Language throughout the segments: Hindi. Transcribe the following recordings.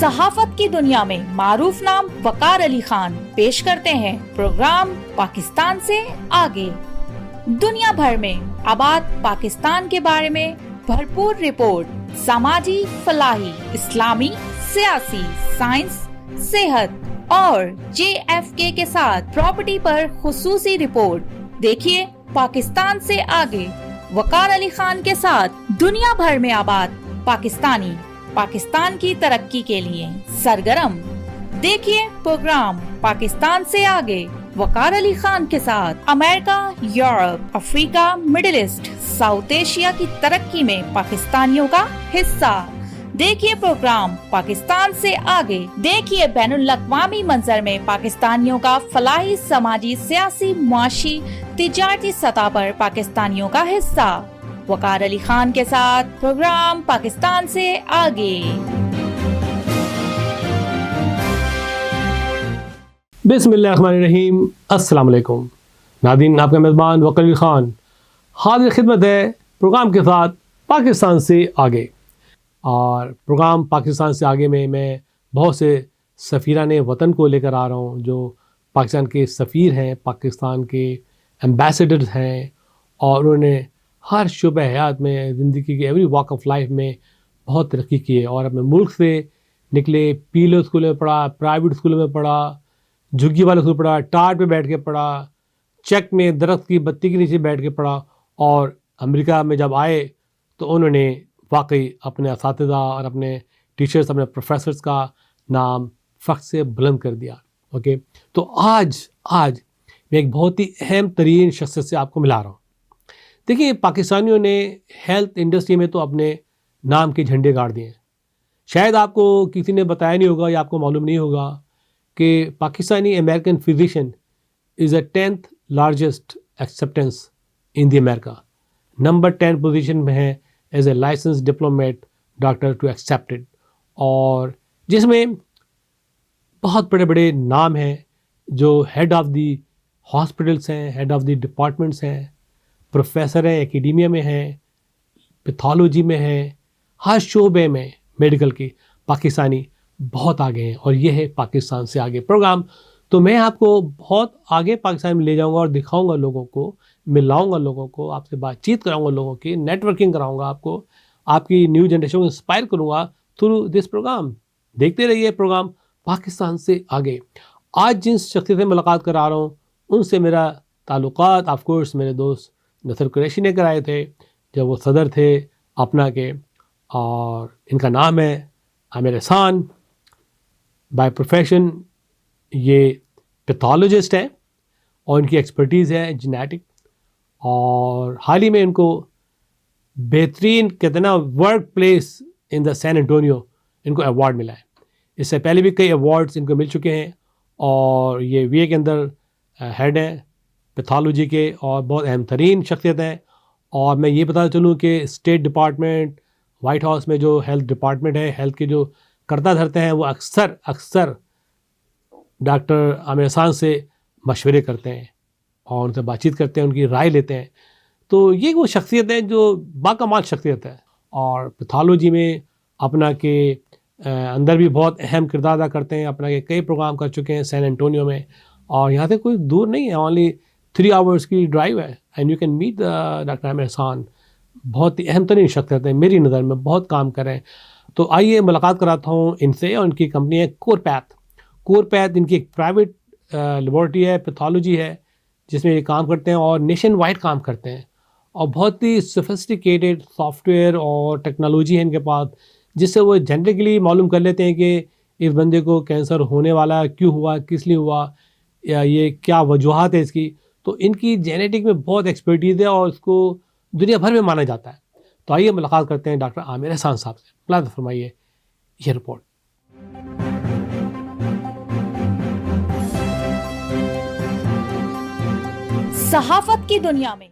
सहाफत की दुनिया में मारूफ नाम वकार अली खान पेश करते हैं प्रोग्राम पाकिस्तान से आगे। दुनिया भर में आबाद पाकिस्तान के बारे में भरपूर रिपोर्ट, समाजी, फलाही, इस्लामी, सियासी, साइंस, सेहत और JFK के साथ प्रॉपर्टी पर खुसूसी रिपोर्ट। देखिए पाकिस्तान से आगे वकार अली खान के साथ दुनिया भर में आबाद पाकिस्तानी पाकिस्तान की तरक्की के लिए सरगर्म। देखिए प्रोग्राम पाकिस्तान से आगे वकार अली खान के साथ America, Europe, Africa, middle east, south Asia की तरक्की में पाकिस्तानियों का हिस्सा। देखिए प्रोग्राम पाकिस्तान से आगे। देखिए बैनुल अक़वामी मंजर में पाकिस्तानियों का फलाही, समाजी, सियासी, मुआशी, तिजारती सतह पर पाकिस्तानियों का हिस्सा। वकार अली खान के साथ प्रोग्राम पाकिस्तान से आगे। बिस्मिल्लाहिर्रहमानिर्रहीम। अस्सलाम वालेकुम नाज़रीन, आपका मेज़बान वकार अली खान हाज़िर खिदमत है प्रोग्राम के साथ पाकिस्तान से आगे। और प्रोग्राम पाकिस्तान से आगे में मैं बहुत से सफ़ीराने वतन को लेकर आ रहा हूँ जो पाकिस्तान के सफ़ीर हैं, पाकिस्तान के एम्बेसडर्स हैं और उन्होंने हर शुबे हयात में, ज़िंदगी के एवरी वॉक ऑफ लाइफ में बहुत तरक्की की है और अपने मुल्क से निकले, पीले स्कूल में पढ़ा, प्राइवेट स्कूलों में पढ़ा, झुग्गी वाले स्कूल पढ़ा, टाट पे बैठ के पढ़ा, चेक में दरख्त की बत्ती के नीचे बैठ के पढ़ा और अमेरिका में जब आए तो उन्होंने वाकई अपने असातिज़ा और अपने टीचर्स, अपने प्रोफेसर्स का नाम फ़ख्र से बुलंद कर दिया। ओके, तो आज मैं एक बहुत ही अहम तरीन शख्सियत से आपको मिला रहा हूँ। देखिए, पाकिस्तानियों ने हेल्थ इंडस्ट्री में तो अपने नाम के झंडे गाड़ दिए हैं। शायद आपको किसी ने बताया नहीं होगा या आपको मालूम नहीं होगा कि Pakistani American physician is the 10th largest acceptance in the America. Number 10 position में है as a license diplomate doctor to accepted, और जिसमें बहुत बड़े बड़े नाम हैं जो हेड ऑफ़ दी हॉस्पिटल्स हैं, हेड ऑफ़ दी डिपार्टमेंट्स हैं, प्रोफेसर हैं, एकेडेमिया में हैं, पैथोलॉजी में हैं, हर शोबे में मेडिकल की पाकिस्तानी बहुत आगे हैं। और ये है पाकिस्तान से आगे प्रोग्राम। तो मैं आपको बहुत आगे पाकिस्तान में ले जाऊंगा और दिखाऊंगा लोगों को, मिलाऊंगा लोगों को, आपसे बातचीत कराऊंगा, लोगों की नेटवर्किंग कराऊंगा, आपको आपकी न्यू जनरेशन को इंस्पायर करूंगा थ्रू दिस प्रोग्राम। देखते रहिए प्रोग्राम पाकिस्तान से आगे। आज जिन शख्सियत से मुलाकात करा रहा हूँ उनसे मेरा ताल्लुकात ऑफ कोर्स मेरे दोस्त नसर कुरैशी ने कराए थे जब वो सदर थे अपना के, और इनका नाम है आमिर एहसान। बाय प्रोफेशन ये पैथोलॉजिस्ट हैं और इनकी एक्सपर्टीज़ है जेनेटिक, और हाल ही में इनको बेहतरीन कहते ना workplace in the San Antonio इनको अवार्ड मिला है। इससे पहले भी कई अवार्ड्स इनको मिल चुके हैं और ये VA के अंदर हेड हैं पैथोलॉजी के और बहुत अहम तरीन शख्सियत हैं। और मैं ये बता चलूँ कि स्टेट डिपार्टमेंट, वाइट हाउस में जो हेल्थ डिपार्टमेंट है, हेल्थ के जो करता धरते हैं, वो अक्सर डॉक्टर आमिर एहसान से मशवरे करते हैं और उनसे बातचीत करते हैं, उनकी राय लेते हैं। तो ये वो शख्सियत है जो बाकमाल शख्सियत है और पैथोलॉजी में अपना के अंदर भी बहुत अहम किरदार अदा करते हैं। अपना के कई प्रोग्राम कर चुके हैं सैन एंटोनियो में, और यहाँ से कोई दूर नहीं है, ओनली 3 आवर्स की ड्राइव है and you can meet doctor Aamir Ehsan. बहुत ही अहम तरीन शख्सियत है मेरी नज़र में, बहुत काम करें। तो आइए मुलाकात कराता हूँ इनसे। और इनकी कंपनी है कोरपैथ इनकी एक प्राइवेट लेबॉर्ट्री है, पैथोलॉजी है जिसमें ये काम करते हैं और नेशन वाइड काम करते हैं और बहुत ही सोफिस्टिकेटेड सॉफ्टवेयर और टेक्नोलॉजी है इनके पास, जिससे वो जेनेटिकली मालूम कर लेते हैं कि इस बंदे को कैंसर होने वाला, क्यों हुआ, किस लिए हुआ, या ये क्या वजूहात है इसकी। तो इनकी जेनेटिक में बहुत एक्सपर्टीज़ है और इसको दुनिया भर में माना जाता है। तो आइए मुलाकात करते हैं डॉक्टर आमिर एहसान साहब से। प्लीज़ फरमाइए ये रिपोर्ट। सहाफत की दुनिया में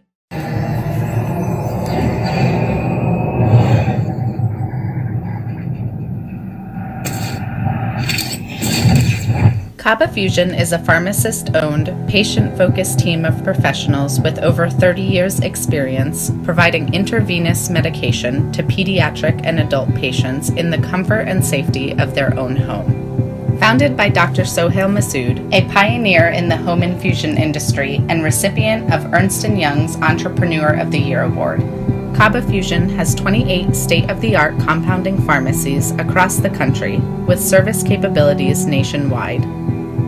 Kaba Fusion is a pharmacist-owned, patient-focused team of professionals with over 30 years' experience providing intravenous medication to pediatric and adult patients in the comfort and safety of their own home. Founded by Dr. Sohail Masood, a pioneer in the home infusion industry and recipient of Ernst & Young's Entrepreneur of the Year Award, Kaba Fusion has 28 state-of-the-art compounding pharmacies across the country with service capabilities nationwide.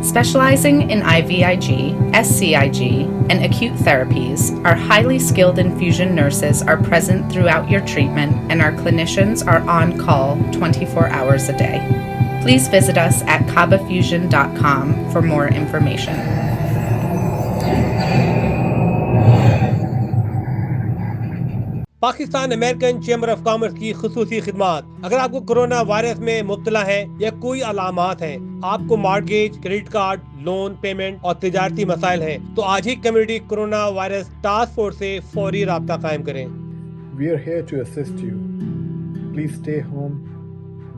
Specializing in IVIG, SCIG, and acute therapies, our highly skilled infusion nurses are present throughout your treatment and our clinicians are on call 24 hours a day. Please visit us at kabafusion.com for more information. Pakistan American chamber of commerce की खुसूसी खिदमात। अगर आपको कोरोना वायरस में मुब्तला है या कोई अलामात हैं, आपको mortgage, credit card, loan payment और तिजारती मसाइल हैं, तो आज ही community corona virus task force से फौरी राब्ता कायम करें। We are here to assist you. Please stay home.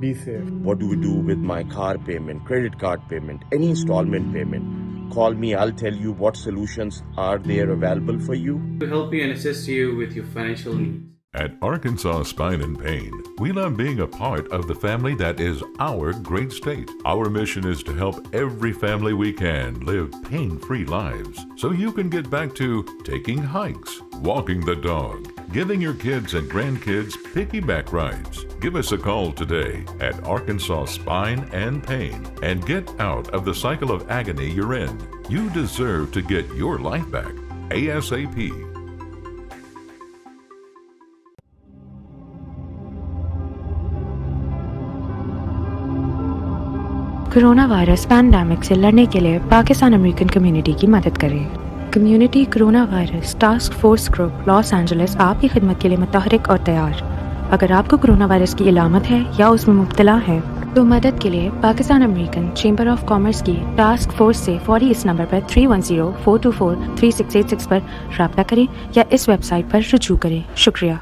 Be safe. What do we do with my car payment, credit card payment, any installment payment? Call me, I'll tell you what solutions are there available for you. To help you and assist you with your financial needs. At Arkansas Spine and Pain, we love being a part of the family that is our great state. Our mission is to help every family we can live pain-free lives so you can get back to taking hikes, walking the dog, giving your kids and grandkids piggyback rides. Give us a call today at Arkansas Spine and Pain and get out of the cycle of agony you're in. You deserve to get your life back ASAP. Corona virus pandemic से लड़ने के लिए पाकिस्तान अमेरिकन कम्युनिटी की मदद करें। Community corona virus task force group Los Angeles आपकी खिदमत के लिए मुतहरिक और तैयार। अगर आपको कोरोना वायरस की इलामत है या उसमें मुब्तला है तो मदद के लिए Pakistan American chamber of commerce की टास्क फोर्स से फौरी इस नंबर पर 310-424-3686 पर रब्ता करें या इस वेबसाइट पर रुजू करें। शुक्रिया।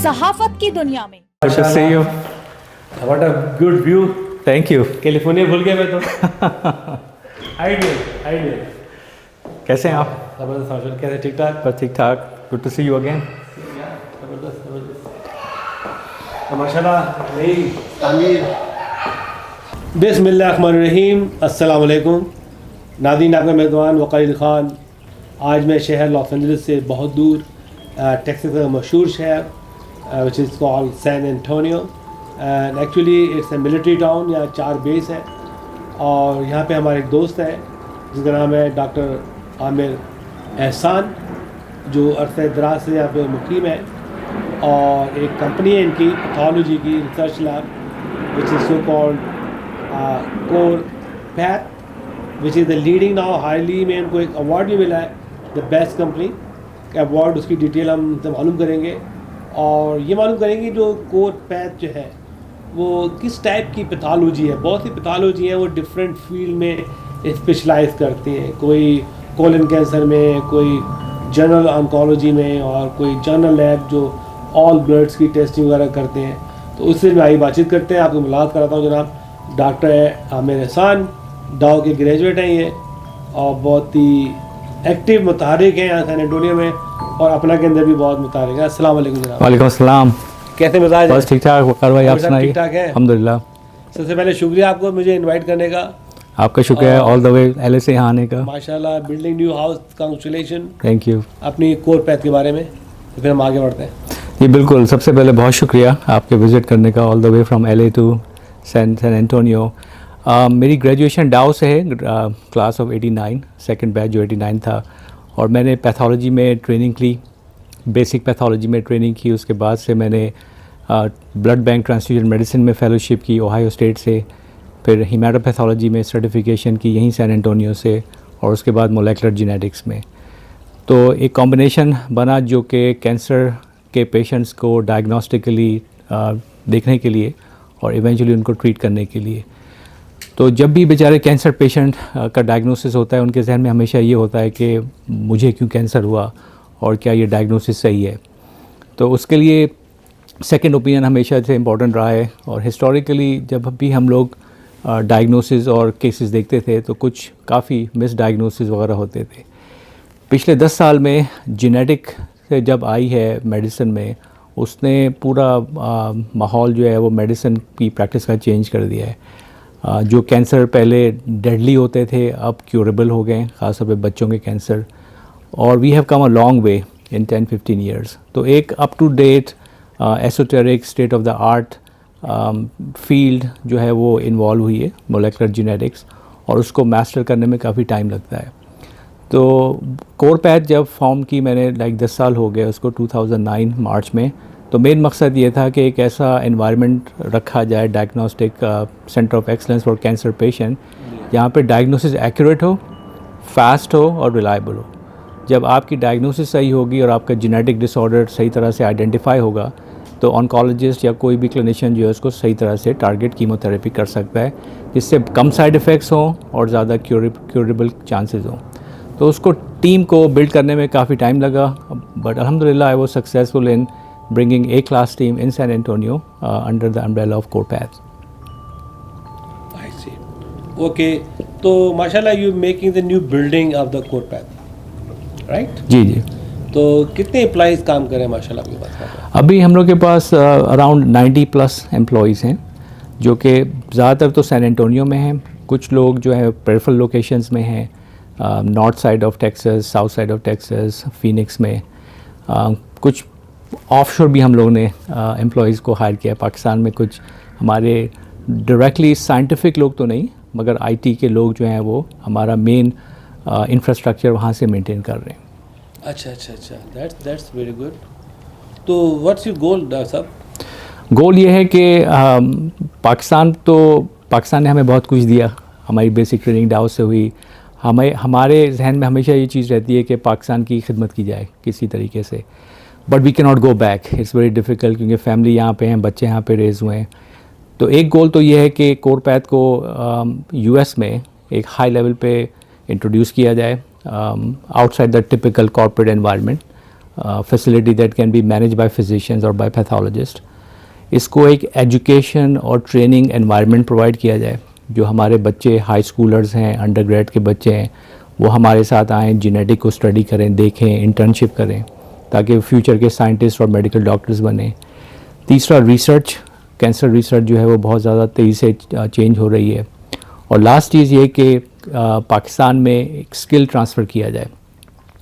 सहाफत की दुनिया में Good to see you. What a good view. Thank you. California भूल गया मैं तो। आइडियल। कैसे हैं आप? जबरदस्त हौसला, कैसे ठीक ठाक? बस ठीक ठाक। Good to see you again. जबरदस्त। तो माशाल्लाह नई तामीर। बिस्मिल्लाहिर्रहमानिर्रहीम। अस्सलाम वालेकुम। नाज़रीन, आपका मेज़बान वक़ील ख़ान। आज मैं शहर लॉस एंजलिस से बहुत दूर टेक्सास का मशहूर शहर which is called San Antonio and actually it's a military town। यहाँ 4 बेस है और यहाँ पे हमारे एक दोस्त है जिसका नाम है डॉक्टर आमिर एहसान, जो अरसे दराज से यहाँ पे मुकीम है और एक कंपनी है इनकी पैथोलॉजी की research lab which is so called core path which is the leading now highly में इनको एक अवार्ड भी मिला है द बेस्ट कंपनी अवार्ड। उसकी डिटेल हम मालूम करेंगे और ये मालूम करेंगे जो कोर पैथ जो है वो किस टाइप की पैथोलॉजी है। बहुत सी पैथोलॉजी हैं वो डिफरेंट फील्ड में स्पेशलाइज करती हैं, कोई कोलन कैंसर में, कोई जनरल ऑन्कोलॉजी में और कोई जनरल लैब जो ऑल ब्लड्स की टेस्टिंग वगैरह करते हैं। तो उससे मैं आई बातचीत करते हैं, आपको मुलाकात कराता हूँ। जनाब डॉक्टर आमिर एहसान डाउ के ग्रेजुएट हैं ये और बहुत ही एक्टिव मुतहरिक हैं यहाँ सैन एंटोनियो में और अपना के अंदर भी बहुत मुतहरिक है। अस्सलाम वालेकुम जनाब। वालेकुम अस्सलाम। कैसे मिजाज? बस ठीक ठाक। वकार भाई आप सुनाइए? ठीक ठाक है अल्हम्दुलिल्लाह। सबसे पहले शुक्रिया आपको मुझे इनवाइट करने का। आपका शुक्रिया ऑल द वे एलए से यहाँ आने का। माशाल्लाह building new house, congratulation. Thank you. अपनी कोर पैथ के बारे में तो फिर हम आगे बढ़ते हैं। जी बिल्कुल, सबसे पहले बहुत शुक्रिया आपके विज़िट करने का all the way from LA to San Antonio. मेरी ग्रेजुएशन डाउ से है, क्लास ऑफ 89, सेकंड बैच जो 89 था, और मैंने पैथोलॉजी में ट्रेनिंग ली, बेसिक पैथोलॉजी में ट्रेनिंग की। उसके बाद से मैंने ब्लड बैंक ट्रांसफ्यूजन मेडिसिन में फ़ेलोशिप की ओहायो स्टेट से, फिर हीमेटोपैथोलॉजी में सर्टिफिकेशन की यहीं सैन एंटोनियो से, और उसके बाद मोलेकुलर जेनेटिक्स में। तो एक कॉम्बिनेशन बना जो कि कैंसर के पेशेंट्स को डायग्नोस्टिकली देखने के लिए और इवेंचुअली उनको ट्रीट करने के लिए। तो जब भी बेचारे कैंसर पेशेंट का डायग्नोसिस होता है, उनके जहन में हमेशा ये होता है कि मुझे क्यों कैंसर हुआ और क्या ये डायग्नोसिस सही है। तो उसके लिए सेकंड ओपिनियन हमेशा से इम्पोर्टेंट रहा है। और हिस्टोरिकली जब भी हम लोग डायग्नोसिस और केसेस देखते थे तो कुछ काफ़ी मिस डायग्नोसिस वगैरह होते थे। पिछले 10 साल में जेनेटिक से जब आई है मेडिसिन में, उसने पूरा माहौल जो है वो मेडिसिन की प्रैक्टिस का चेंज कर दिया है। जो कैंसर पहले डेडली होते थे अब क्यूरेबल हो गए, ख़ासतौर पे बच्चों के कैंसर। और we have come a long way in 10-15 years. तो एक up to date esoteric state of the art field जो है वो इन्वॉल्व हुई है, मोलेकुलर जेनेटिक्स, और उसको मास्टर करने में काफ़ी टाइम लगता है। तो कोरपैथ जब फॉर्म की मैंने 10 साल हो गए उसको, 2009 मार्च में। तो मेन मकसद ये था कि एक ऐसा एनवायरनमेंट रखा जाए, diagnostic centre of excellence for cancer patient, जहाँ पे डायग्नोसिस एक्यूरेट हो, फास्ट हो और रिलायबल हो। जब आपकी डायग्नोसिस सही होगी और आपका जेनेटिक डिसऑर्डर सही तरह से आइडेंटिफाई होगा तो ऑन्कोलॉजिस्ट या कोई भी क्लिनिशियन जो है उसको सही तरह से टारगेट कीमोथेरेपी कर सकता है, जिससे कम साइड इफ़ेक्ट्स हों और ज़्यादा क्यूरेबल चांसेस हों। तो उसको टीम को बिल्ड करने में काफ़ी टाइम लगा, बट अल्हम्दुलिल्लाह I was successful in bringing a class team in San Antonio under the umbrella of Corpath. I see. Okay, तो माशाल्लाह you making the new building of the Corpath, right? जी जी। तो कितने एम्प्लॉइज़ काम करें माशाल्लाह आपके पास? अभी हम लोग के पास अराउंड 90+ एम्प्लॉयज़ हैं, जो कि ज़्यादातर तो सैन एंटोनियो में हैं। कुछ लोग जो है पेरिफेरल लोकेशंस में हैं, north side of Texas, south side of Texas, Phoenix में। कुछ ऑफशोर भी हम लोगों ने एम्प्लॉयज़ को हायर किया है पाकिस्तान में। कुछ हमारे डायरेक्टली साइंटिफिक लोग तो नहीं, मगर आईटी के लोग जो हैं वो हमारा मेन इंफ्रास्ट्रक्चर वहाँ से मेंटेन कर रहे हैं। अच्छा, दैट्स वेरी गुड। तो व्हाट्स योर गोल डॉक्टर साहब? गोल ये है कि पाकिस्तान ने हमें बहुत कुछ दिया। हमारी बेसिक ट्रेनिंग डाउस से हुई। हमारे जहन में हमेशा ये चीज़ रहती है कि पाकिस्तान की खिदमत की जाए किसी तरीके से, but we can not go back, it's very difficult, क्योंकि फैमिली यहाँ पे हैं, बच्चे यहाँ पे रेज़ हुए हैं। तो एक गोल तो ये है कि कोरपैथ को यूएस में एक हाई लेवल पे इंट्रोड्यूस किया जाए, outside the typical corporate environment, facility that can be manage by physicians और बाय पैथोलॉजिस्ट। इसको एक एजुकेशन और ट्रेनिंग एनवायरनमेंट प्रोवाइड किया जाए, जो हमारे बच्चे हाई स्कूलर्स हैं, अंडरग्रेड के बच्चे हैं, वो हमारे साथ आएँ, जेनेटिक को स्टडी करें, देखें, इंटर्नशिप करें, ताकि फ्यूचर के साइंटिस्ट और मेडिकल डॉक्टर्स बने। तीसरा, रिसर्च, कैंसर रिसर्च जो है वो बहुत ज़्यादा तेज़ी से चेंज हो रही है। और लास्ट चीज़ ये कि पाकिस्तान में एक स्किल ट्रांसफ़र किया जाए,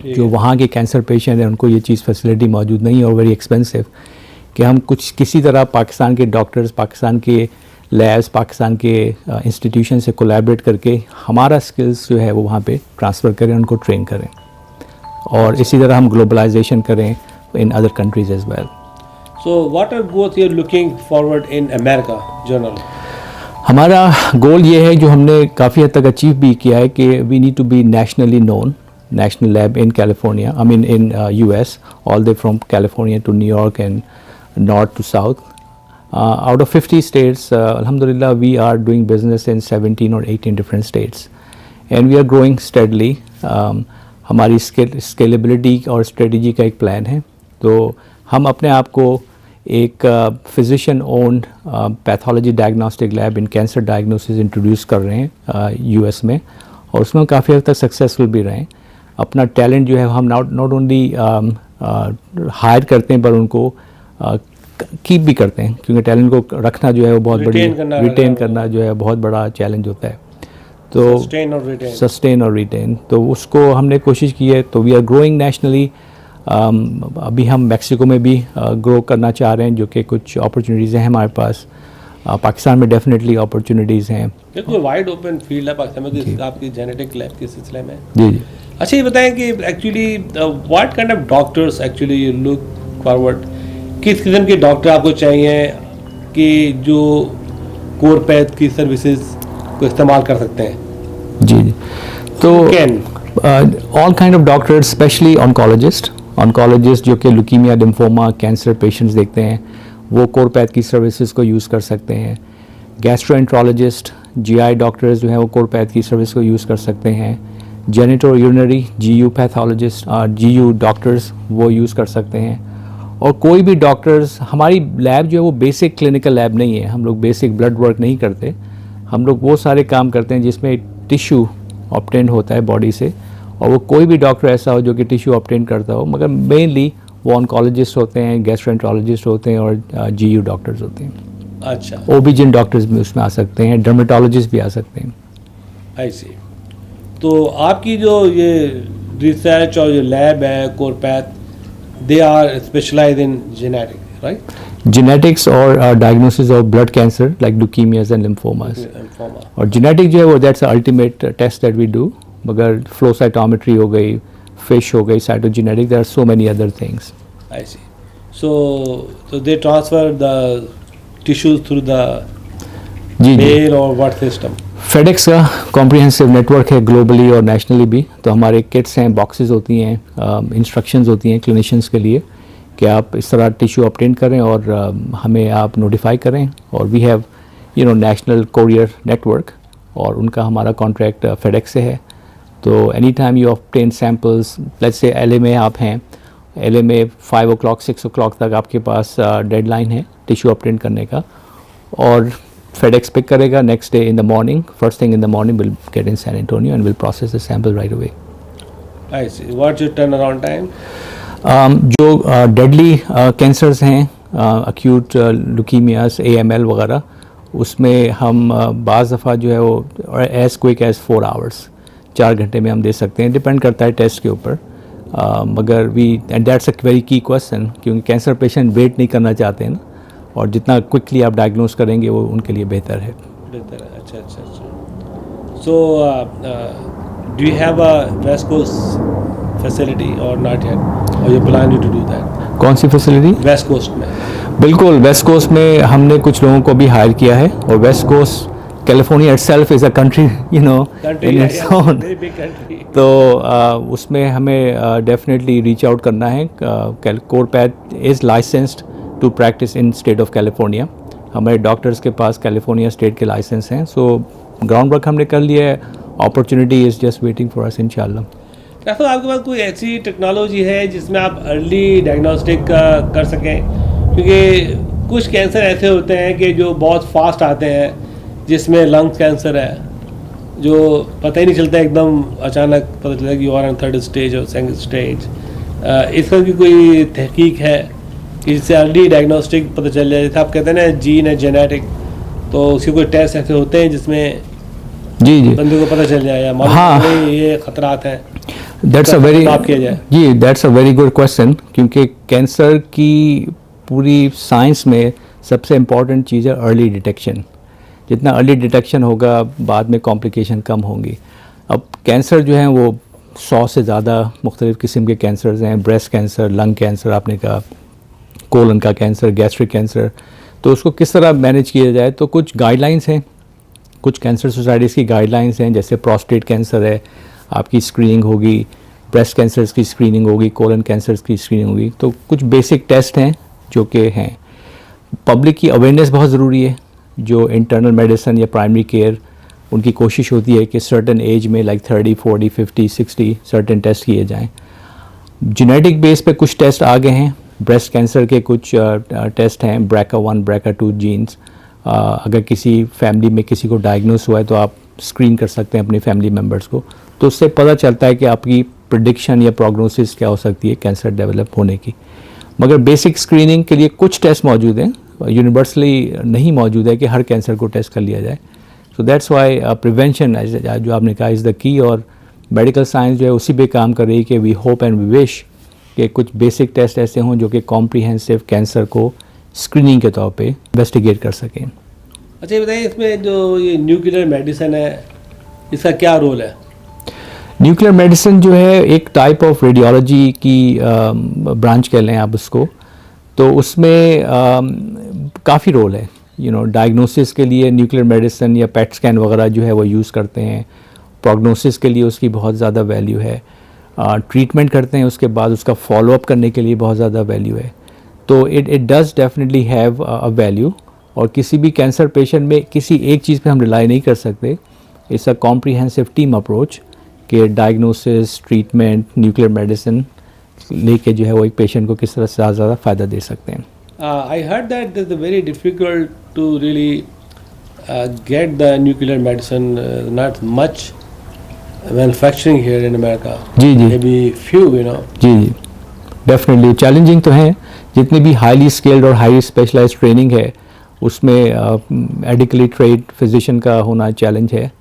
जो वहाँ के कैंसर पेशेंट हैं उनको ये चीज़ फैसिलिटी मौजूद नहीं है और वेरी एक्सपेंसिव, कि हम किसी तरह पाकिस्तान के डॉक्टर्स, पाकिस्तान के लैब्स, पाकिस्तान के इंस्टीट्यूशन से कोलैबोरेट करके हमारा स्किल्स जो है वो वहाँ पे ट्रांसफ़र करें, उनको ट्रेन करें, और इसी तरह हम ग्लोबलाइजेशन करें in other countries as well. So what are goals you are looking forward in America journal? हमारा गोल ये है, जो हमने काफ़ी हद तक अचीव भी किया है, कि we need to be nationally known, national lab in California, I mean in US, all the way from California to New York and north to south. Out of 50 states, alhamdulillah, we are doing business in 17 or 18 different states, and we are growing steadily. हमारी स्केलेबिलिटी और स्ट्रेटजी का एक प्लान है। तो हम अपने आप को एक physician owned pathology diagnostic lab in cancer diagnosis introduce कर रहे हैं यूएस में, और उसमें काफ़ी हद तक सक्सेसफुल भी रहे हैं। अपना टैलेंट जो है हम नॉट ओनली हायर करते हैं, पर उनको कीप भी करते हैं, क्योंकि टैलेंट को रखना जो है वो बहुत बड़ी रिटेन करना जो है बहुत बड़ा चैलेंज होता है। तो सस्टेन और रिटेन, तो उसको हमने कोशिश की है। तो वी आर ग्रोइंग नेशनली। अभी हम मैक्सिको में भी ग्रो करना चाह रहे हैं, जो कि कुछ अपॉर्चुनिटीज़ हैं हमारे पास। पाकिस्तान में डेफिनेटली अपॉर्चुनिटीज़ हैं। बिल्कुल वाइड ओपन फील्ड है पाकिस्तान में आपकी जेनेटिक लैब के सिलसिले में। जी जी। अच्छा, ये बताएं कि actually what kind of doctors actually you look forward, किस किस्म के डॉक्टर आपको चाहिए कि जो कोरपैथ की सर्विसेज को इस्तेमाल कर सकते हैं? जी जी। तो all kind of doctors, specially oncologist जो कि ल्यूकीमिया, लिम्फोमा, कैंसर पेशेंट्स देखते हैं, वो कोरपैथ की सर्विसेज को यूज़ कर सकते हैं। गैस्ट्रोएंट्रोलॉजिस्ट, जीआई डॉक्टर्स जो हैं वो कोरपैथ की सर्विस को यूज़ कर सकते हैं। जेनिटो यूरिनरी, जीयू पैथोलॉजिस्ट, जीयू डॉक्टर्स वो यूज़ कर सकते हैं। और कोई भी डॉक्टर्स, हमारी लैब जो है वो बेसिक क्लिनिकल लैब नहीं है, हम लोग बेसिक ब्लड वर्क नहीं करते, हम लोग वो सारे काम करते हैं जिसमें टिश्यू ऑब्टेन होता है बॉडी से, और वो कोई भी डॉक्टर ऐसा हो जो कि टिश्यू ऑब्टेन करता हो, मगर मेनली वो ऑन्कोलॉजिस्ट होते हैं, गैस्ट्रोएंटरोलॉजिस्ट होते हैं और जीयू डॉक्टर्स होते हैं। अच्छा, ओबीजिन डॉक्टर्स भी उसमें आ सकते हैं, डर्मेटोलॉजिस्ट भी आ सकते हैं। आई सी। तो आपकी जो ये रिसर्च और जो लैब है Corpath, they are specialise in genetic, right? Genetics और diagnosis of blood cancer like leukaemias and lymphomas. और जेनेटिक जो है वो that's ultimate test that we do, मगर फ्लो साइटोमेट्री हो गई, फिश हो गई, cytogenetic, there are so many other things. I see. So they transfer the tissues through the G mail और व्हाट सिस्टम? फेडेक्स का कॉम्प्रिहेंसिव नेटवर्क है ग्लोबली और नेशनली भी। तो हमारे किट्स हैं, बॉक्सेस होती हैं, इंस्ट्रक्शंस होती हैं क्लिनिशियंस के लिए कि आप इस तरह टिश्यू ऑब्टेन करें और हमें आप नोटिफाई करें। और we have national courier network, और उनका हमारा कॉन्ट्रैक्ट फेडेक्स से है। तो any time you obtain samples, let's say LA में आप हैं, LA में 5 o'clock 6 o'clock तक आपके पास डेडलाइन है टिश्यू ऑब्टेन करने का, और FedEx पिक करेगा next day in the morning, first thing in the morning will get in San Antonio and will process the sample right away. I see. What's your turn around time? जो डेडली कैंसर्स हैं, अक्यूट ल्यूकीमियास, AML वगैरह, उसमें हम बाज़ दफ़ा जो है वो एज़ क्विक एज़ 4 hours, 4 घंटे में हम दे सकते हैं, डिपेंड करता है टेस्ट के ऊपर। मगर we, and that's a very key question, क्योंकि कैंसर पेशेंट वेट नहीं करना चाहते हैं ना, और जितना क्विकली आप डायग्नोस करेंगे वो उनके लिए बेहतर है। बेहतर है, अच्छा अच्छा अच्छा। So do you have a west coast facility और नॉट येट, और you plan to do that? कौन सी फैसिलिटी? वेस्ट कोस्ट में। बिल्कुल, वेस्ट कोस्ट में हमने कुछ लोगों को भी हायर किया है, और west coast California itself is a country in its own. तो उसमें हमें डेफिनेटली रीच आउट करना है। Corpath is licensed to practise in state of California. हमारे डॉक्टर्स के पास कैलिफोर्निया स्टेट के लाइसेंस हैं। सो ग्राउंड वर्क हमने कर लिया है, opportunity is just waiting for us इंशाल्लाह। डॉक्टर, आपके पास कोई ऐसी टेक्नोलॉजी है जिसमें आप अर्ली डायग्नोस्टिक कर सकें? क्योंकि कुछ कैंसर ऐसे होते हैं कि जो बहुत फास्ट आते हैं, जिसमें लंग्स कैंसर है, जो पता ही नहीं चलता, एकदम अचानक पता चलता है कि you are on 3rd stage और 2nd स्टेज। इसका भी कोई तहकीक है कि जिससे अर्ली डायग्नोस्टिक पता चल जाए? जैसे आप कहते हैं ना जीन है जेनेटिक, तो उसके कोई टेस्ट ऐसे होते हैं जिसमें जी बंदे को पता चल जाए या मालूम चले ये खतरात हैं? दैट्स अ वेरी किया जाए। जी, that's a very good question, क्योंकि कैंसर की पूरी साइंस में सबसे इम्पॉर्टेंट चीज़ है अर्ली डिटेक्शन। जितना अर्ली डिटेक्शन होगा, बाद में कॉम्प्लिकेशन कम होंगी। अब कैंसर जो है वो 100 से ज़्यादा मुख्तलिफ़ किस्म के कैंसर्स हैं। ब्रेस्ट कैंसर, लंग कैंसर, आपने कहा कोलन का कैंसर, गैस्ट्रिक कैंसर। तो उसको किस तरह मैनेज किया जाए, तो कुछ गाइडलाइंस हैं, कुछ कैंसर सोसाइटीज़ की गाइडलाइंस हैं। जैसे प्रोस्टेट कैंसर है, आपकी स्क्रीनिंग होगी, ब्रेस्ट कैंसर्स की स्क्रीनिंग होगी, कोलन कैंसर्स की स्क्रीनिंग होगी। तो कुछ बेसिक टेस्ट हैं जो कि हैं। पब्लिक की अवेयरनेस बहुत ज़रूरी है। जो इंटरनल मेडिसिन या प्राइमरी केयर, उनकी कोशिश होती है कि सर्टन एज में लाइक 30, 40, 50, 60 सर्टन टेस्ट किए जाएं। जेनेटिक बेस पे कुछ टेस्ट आ गए हैं। ब्रेस्ट कैंसर के कुछ टेस्ट हैं, BRCA1, BRCA2 जीन्स। अगर किसी फैमिली में किसी को डायग्नोस हुआ है तो आप स्क्रीन कर सकते हैं अपने फैमिली मेम्बर्स को, तो उससे पता चलता है कि आपकी प्रेडिक्शन या प्रोग्नोसिस क्या हो सकती है कैंसर डेवलप होने की। मगर बेसिक स्क्रीनिंग के लिए कुछ टेस्ट मौजूद हैं, यूनिवर्सली नहीं मौजूद है कि हर कैंसर को टेस्ट कर लिया जाए। सो दैट्स वाई प्रिवेंशन जो आपने कहा इज़ द की, और मेडिकल साइंस जो है उसी पे काम कर रही है कि we hope and we wish कि कुछ बेसिक टेस्ट ऐसे हों जो कि कॉम्प्रिहेंसिव कैंसर को स्क्रीनिंग के तौर पे इन्वेस्टिगेट कर सकें। अच्छा, ये बताइए, इसमें जो ये न्यूक्लियर मेडिसिन है, इसका क्या रोल है? न्यूक्लियर मेडिसिन जो है एक टाइप ऑफ रेडियोलॉजी की ब्रांच कह लें आप उसको। तो उसमें काफ़ी रोल है। डायग्नोसिस के लिए न्यूक्लियर मेडिसिन या पेट स्कैन वगैरह जो है वो यूज़ करते हैं। प्रोग्नोसिस के लिए उसकी बहुत ज़्यादा वैल्यू है। ट्रीटमेंट करते हैं, उसके बाद उसका फॉलोअप करने के लिए बहुत ज़्यादा वैल्यू है। तो it does definitely have a value. और किसी भी कैंसर पेशेंट में किसी एक चीज़ पे हम रिलाई नहीं कर सकते। It's a comprehensive team approach कि डायग्नोसिस, ट्रीटमेंट, न्यूक्लियर मेडिसिन लेके जो है वो एक पेशेंट को किस तरह से ज़्यादा फ़ायदा दे सकते हैं. I heard that it's very difficult to really get the nuclear medicine, not much manufacturing here in America. जी जी Maybe few, you know. जी जी डेफिनेटली चैलेंजिंग तो है. जितनी भी हाईली स्किल्ड और हाईली स्पेशलाइज्ड ट्रेनिंग है उसमें एडिक्वली ट्रेड फिजिशियन का होना चैलेंज है.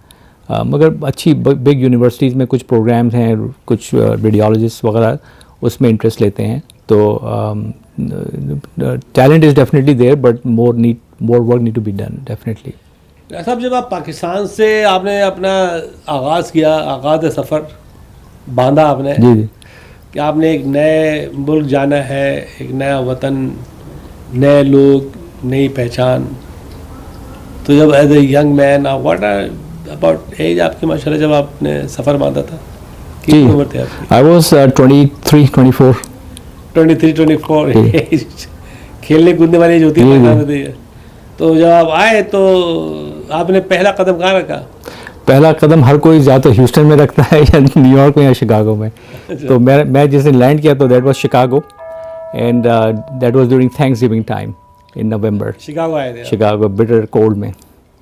मगर अच्छी बिग यूनिवर्सिटीज़ में कुछ प्रोग्राम्स हैं, कुछ रेडियोलॉजिस्ट वगैरह उसमें इंटरेस्ट लेते हैं. तो talent is definitely there but more work need to be done definitely. साहब जब आप पाकिस्तान से आपने अपना आगाज़ सफ़र बांधा आपने जी जी कि आपने एक नए मुल्क जाना है, एक नया वतन, नए लोग, नई पहचान. तो जब as a young man what are about as आपकी माशाल्लाह जब आपने सफ़र बांधा था कितनी उम्र थी आपकी? I was 23-24. 23-24 खेलने कूदने वाली एज होती है पाकिस्तान में. तो जब आप आए तो आपने पहला कदम कहाँ रखा? पहला कदम हर कोई या तो ह्यूस्टन में रखता है या न्यूयॉर्क में या शिकागो में. तो मैं जिस दिन लैंड किया तो that was Chicago and that was during Thanksgiving time in November. Chicago आए थे? शिकागो बिटर कोल्ड में.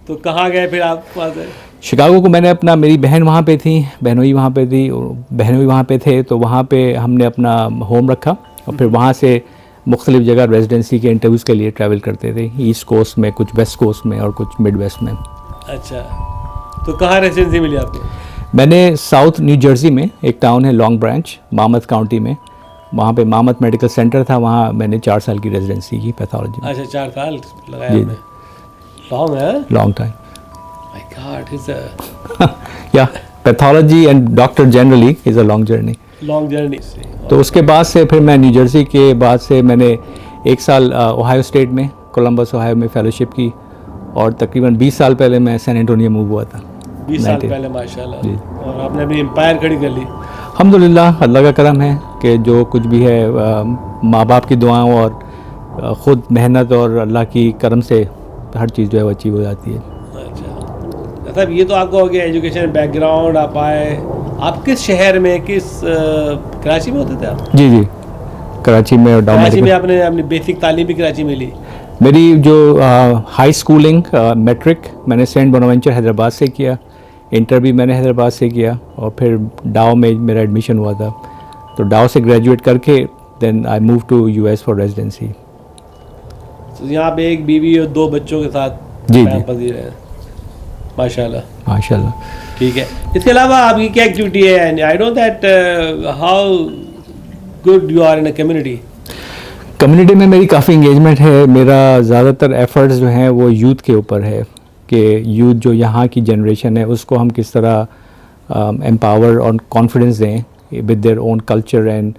तो कहाँ गए फिर आप वहाँ से? शिकागो को मैंने अपना, मेरी बहन वहाँ पे थी, बहनोई वहाँ पे थी, बहनोई वहाँ पे थे, तो वहाँ पे हमने अपना होम रखा और फिर वहाँ से मुख्तलिफ जगह रेजिडेंसी के इंटरव्यूज़ के लिए ट्रैवल करते थे. ईस्ट कोस्ट में, कुछ वेस्ट कोस्ट में और कुछ मिड वेस्ट में. अच्छा, तो कहाँ रेजिडेंसी मिली आपको? मैंने साउथ न्यू जर्सी में एक टाउन है लॉन्ग ब्रांच, मामथ काउंटी में, वहाँ पे मामथ मेडिकल सेंटर था, वहाँ मैंने 4 साल की रेजिडेंसी की पैथोलॉजी में. अच्छा, 4 साल लगाया आपने? लॉन्ग है? Long time. My god, it's a या pathology and doctor generally is a long journey. Long journey. तो उसके बाद से फिर मैं न्यू जर्सी के बाद से मैंने 1 साल ओहायो स्टेट में, कोलंबस ओहायो में फेलोशिप की और तकरीबन 20 साल पहले मैं सैन एंटोनियो मूव हुआ था. 20 साल पहले माशाल्लाह. और आपने अपनी एम्पायर खड़ी कर ली. अल्हम्दुलिल्लाह, अल्लाह का करम है कि जो कुछ भी है माँ बाप की दुआओं और ख़ुद मेहनत और अल्लाह की करम से हर चीज़ जो है वो अचीव हो जाती है. अच्छा, मतलब ये तो आपको हो गया एजुकेशन बैकग्राउंड. आप आए, आप किस शहर में, कराची में होते थे आप? जी जी, कराची में. और कराची में आपने अपनी बेसिक तालीम भी कराची में ली? मेरी जो हाई स्कूलिंग मैट्रिक मैंने सेंट बोनावेंचर हैदराबाद से किया, इंटर भी मैंने हैदराबाद से किया और फिर डाओ में मेरा एडमिशन हुआ था. तो डाओ से ग्रेजुएट करके then I move to US for residency. तो यहाँ पे एक बीवी और 2 बच्चों के साथ जी पजीर है माशाल्लाह. माशाल्लाह. ठीक है. इसके अलावा आपकी क्या एक्टिविटी है? I know that how good you are in a community. Community में मेरी काफ़ी इंगेजमेंट है. मेरा ज़्यादातर एफर्ट्स जो हैं वो यूथ के ऊपर है कि यूथ जो यहाँ की जनरेशन है उसको हम किस तरह एम्पावर और कॉन्फिडेंस दें with their own culture and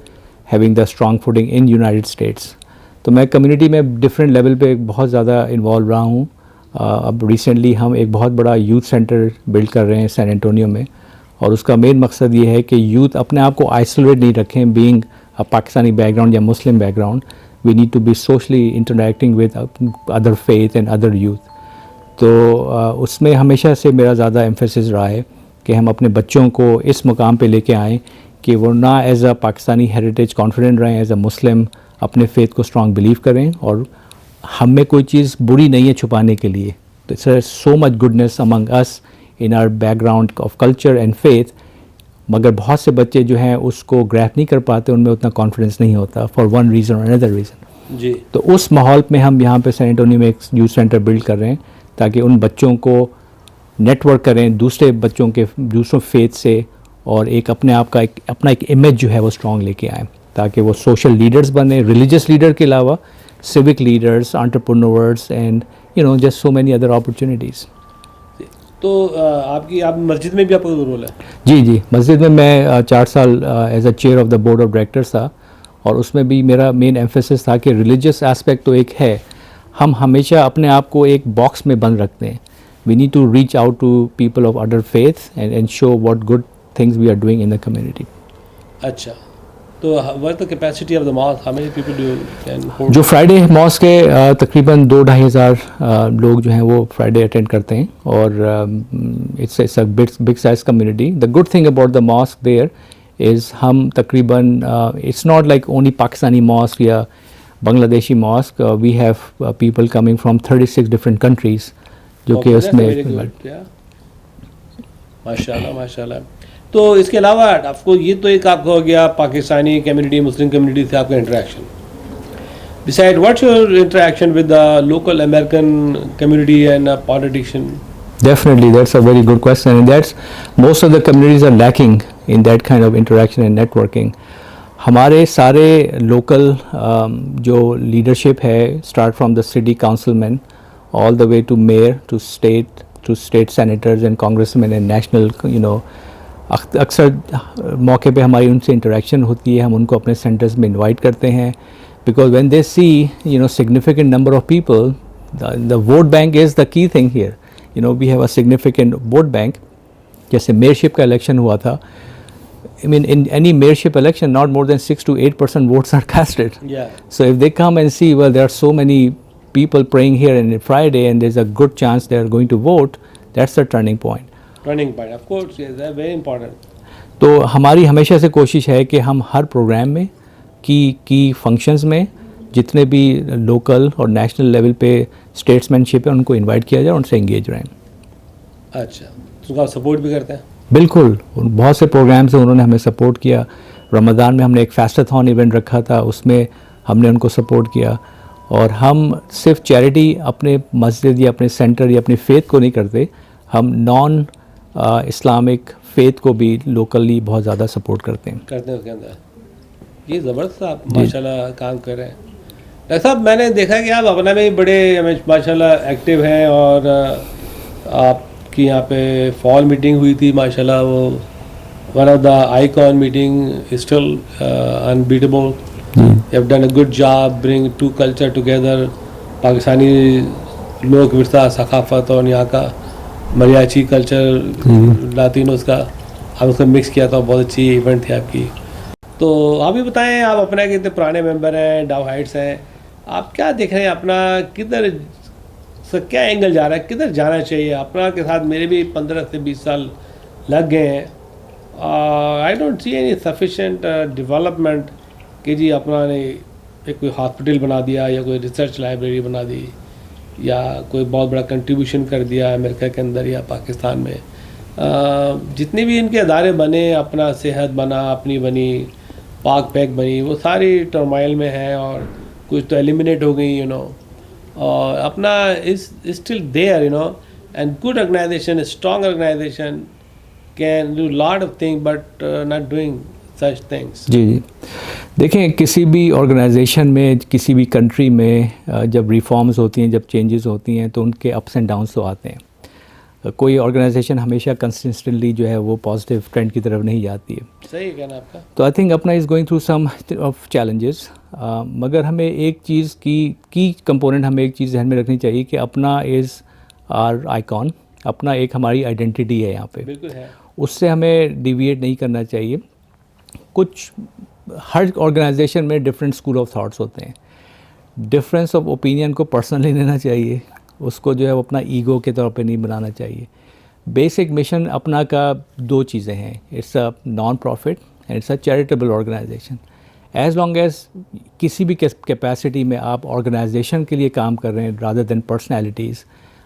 having the strong footing in United states. तो मैं कम्युनिटी में डिफरेंट लेवल पे बहुत ज़्यादा इन्वॉल्व रहा हूँ. अब रिसेंटली हम एक बहुत बड़ा यूथ सेंटर बिल्ड कर रहे हैं सैन एंटोनियो में और उसका मेन मकसद ये है कि यूथ अपने आप को आइसोलेट नहीं रखें. बीइंग अ पाकिस्तानी बैकग्राउंड या Muslim background, we need to be socially interacting with other faith and other youth. तो उसमें हमेशा से मेरा ज़्यादा एम्फेसिस रहा है कि हम अपने बच्चों को इस मुकाम पे लेके आएँ कि वो ना as a Pakistani heritage confident रहें, एज अ मुस्लिम अपने फेथ को स्ट्रॉन्ग बिलीव करें और हम में कोई चीज़ बुरी नहीं है छुपाने के लिए. तो it's so much goodness among us in our background of culture and faith. मगर बहुत से बच्चे जो हैं उसको ग्रैप नहीं कर पाते, उनमें उतना कॉन्फिडेंस नहीं होता फॉर वन रीज़न और अनदर रीज़न. जी. तो उस माहौल में हम यहाँ पे सैन एंटोनियो में एक यूथ सेंटर बिल्ड कर रहे हैं ताकि उन बच्चों को नेटवर्क करें दूसरे बच्चों के, दूसरों फेथ से और एक अपने आप का अपना एक इमेज जो है वो स्ट्रॉन्ग लेके आएँ ताकि वो सोशल लीडर्स बने, रिलीजियस लीडर के अलावा civic leaders, entrepreneurs and just so many other opportunities. तो आप मस्जिद में भी आपका रोल है? जी जी, मस्जिद में मैं 4 साल as a chair of the board of directors था और उसमें भी मेरा मेन एम्फेसिस था कि रिलीजियस एस्पेक्ट तो एक है, हम हमेशा अपने आप को एक बॉक्स में बंद रखते हैं. We need to reach out to people of other faith and show what good things we are doing in the community. अच्छा, तो what the capacity of the mosque, how many people do can hold? जो फ्राइडे मॉस्क के तकरीबन 2-2.5 हज़ार लोग जो हैं वो फ्राइडे अटेंड करते हैं और it's a big size community. The good thing about the mosque there is हम तकरीबन it's not like only Pakistani mosque या Bangladeshi mosque, we have people coming from 36 different countries जो कि उसमें माशाल्लाह माशाल्लाह। तो इसके अलावा आपको ये तो एक आपका हो गया पाकिस्तानी कम्युनिटी मुस्लिम कम्युनिटी से आपका interaction. Besides, what's your interaction with the local American community and politician? Definitely, that's a very good question, and that's most of the communities are lacking in that kind of interaction and networking. हमारे सारे local जो leadership है, start from the city councilman all the way to mayor to state senators and congressmen and national, अक्सर मौके पे हमारी उनसे interaction होती है, हम उनको अपने centers में invite करते हैं. Because when they see, significant number of people, the vote bank is the key thing here. We have a significant vote bank. जैसे mayorship का election हुआ था, I mean, in any mayorship election, not more than 6 to 8% votes are casted. Yeah. So if they come and see, well, there are so many people praying here on Friday, and there's a good chance they are going to vote, that's the turning point. Turning point, of course, yes, that's very important. तो हमारी हमेशा से कोशिश है कि हम हर प्रोग्राम में की फंक्शंस में जितने भी लोकल और नेशनल लेवल पे स्टेट्समैनशिप है उनको इनवाइट किया जाए, उनसे एंगेज रहें। अच्छा, तो आप सपोर्ट भी करते हैं? बिल्कुल, बहुत से प्रोग्राम से उन्होंने हमें सपोर्ट किया। रमज़ान में हमने एक फास्टाथॉन इवेंट रखा था, उसमें हमने उनको सपोर्ट किया। और हम सिर्फ चैरिटी अपने मस्जिद या अपने सेंटर या अपनी फेथ को नहीं करते, हम नॉन इस्लामिक फेथ को भी लोकली बहुत ज़्यादा सपोर्ट करते हैं। उसके अंदर ये ज़बरदस्त आप माशाल्लाह काम कर रहे हैं। डॉक्टर साहब, मैंने देखा कि आप अपना में बड़े माशाल्लाह एक्टिव हैं, और आपकी यहाँ पे फॉल मीटिंग हुई थी माशाल्लाह, वो one of the icon meeting, still unbeatable. You have done a good job bring two culture together, Pakistani Lok Virsa सकाफत और यहाँ का मरियाची कल्चर लातिनोस का आप उसको मिक्स किया था, बहुत अच्छी इवेंट थी आपकी। तो आप भी बताएं, आप अपना कितने पुराने मेंबर हैं, डाउ हाइट्स हैं, आप क्या देख रहे हैं, अपना किधर से क्या एंगल जा रहा है, किधर जाना चाहिए? अपना के साथ मेरे भी 15 से 20 साल लग गए हैं। I don't see any sufficient development कि जी अपना ने एक कोई हॉस्पिटल बना दिया या कोई रिसर्च लाइब्रेरी बना दी या कोई बहुत बड़ा कंट्रीब्यूशन कर दिया अमेरिका के अंदर या पाकिस्तान में। जितने भी इनके अदारे बने, अपना सेहत बना, अपनी बनी, पाक पैक बनी, वो सारी टर्माइल में है और कुछ तो एलिमिनेट हो गई, और अपना is still there, and good organisation, strong organisation can do lot of thing but not doing such things. जी, देखें, किसी भी ऑर्गेनाइजेशन में, किसी भी कंट्री में जब रिफॉर्म्स होती हैं, जब चेंजेस होती हैं, तो उनके अप्स एंड डाउन्स तो आते हैं। कोई ऑर्गेनाइजेशन हमेशा कंसिस्टेंटली जो है वो पॉजिटिव ट्रेंड की तरफ नहीं जाती है। सही कहना आपका। तो I think APPNA is going through some of challenges, मगर हमें एक चीज़ की कंपोनेंट हमें एक चीज़ ध्यान में रखनी चाहिए कि अपना इज़ आर आइकॉन, अपना एक हमारी आइडेंटिटी है यहाँ पे। बिल्कुल है। उससे हमें डिविएट नहीं करना चाहिए। कुछ हर ऑर्गेनाइजेशन में डिफरेंट स्कूल ऑफ थाट्स होते हैं, डिफरेंस ऑफ ओपिनियन को पर्सनली लेना चाहिए, उसको जो है वो अपना ईगो के तौर पे नहीं बनाना चाहिए। बेसिक मिशन अपना का दो चीज़ें हैं, it's a non profit and it's a charitable organisation. As long as किसी भी कैपेसिटी में आप ऑर्गेनाइजेशन के लिए काम कर रहे हैं rather than personalities,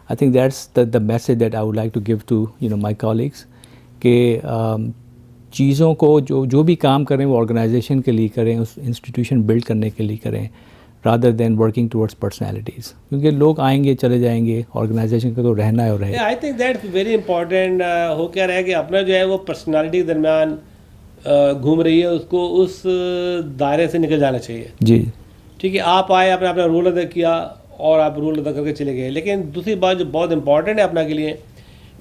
I think that's the message that I would like to give to my colleagues कि चीज़ों को जो भी काम करें वो ऑर्गेनाइजेशन के लिए करें, उस इंस्टीट्यूशन बिल्ड करने के लिए करें, rather than working towards personalities, क्योंकि लोग आएंगे चले जाएंगे, ऑर्गेनाइजेशन का तो रहना है और रहेगा। आई थिंक दैट्स वेरी इंपॉर्टेंट। हो क्या रहा है कि अपना जो है वो पर्सनालिटी के दरमियान घूम रही है, उसको उस दायरे से निकल जाना चाहिए। जी ठीक है, आप आए, आपने अपना रोल अदा किया और आप रोल अदा करके चले गए। लेकिन दूसरी बात जो बहुत इंपॉर्टेंट है अपना के लिए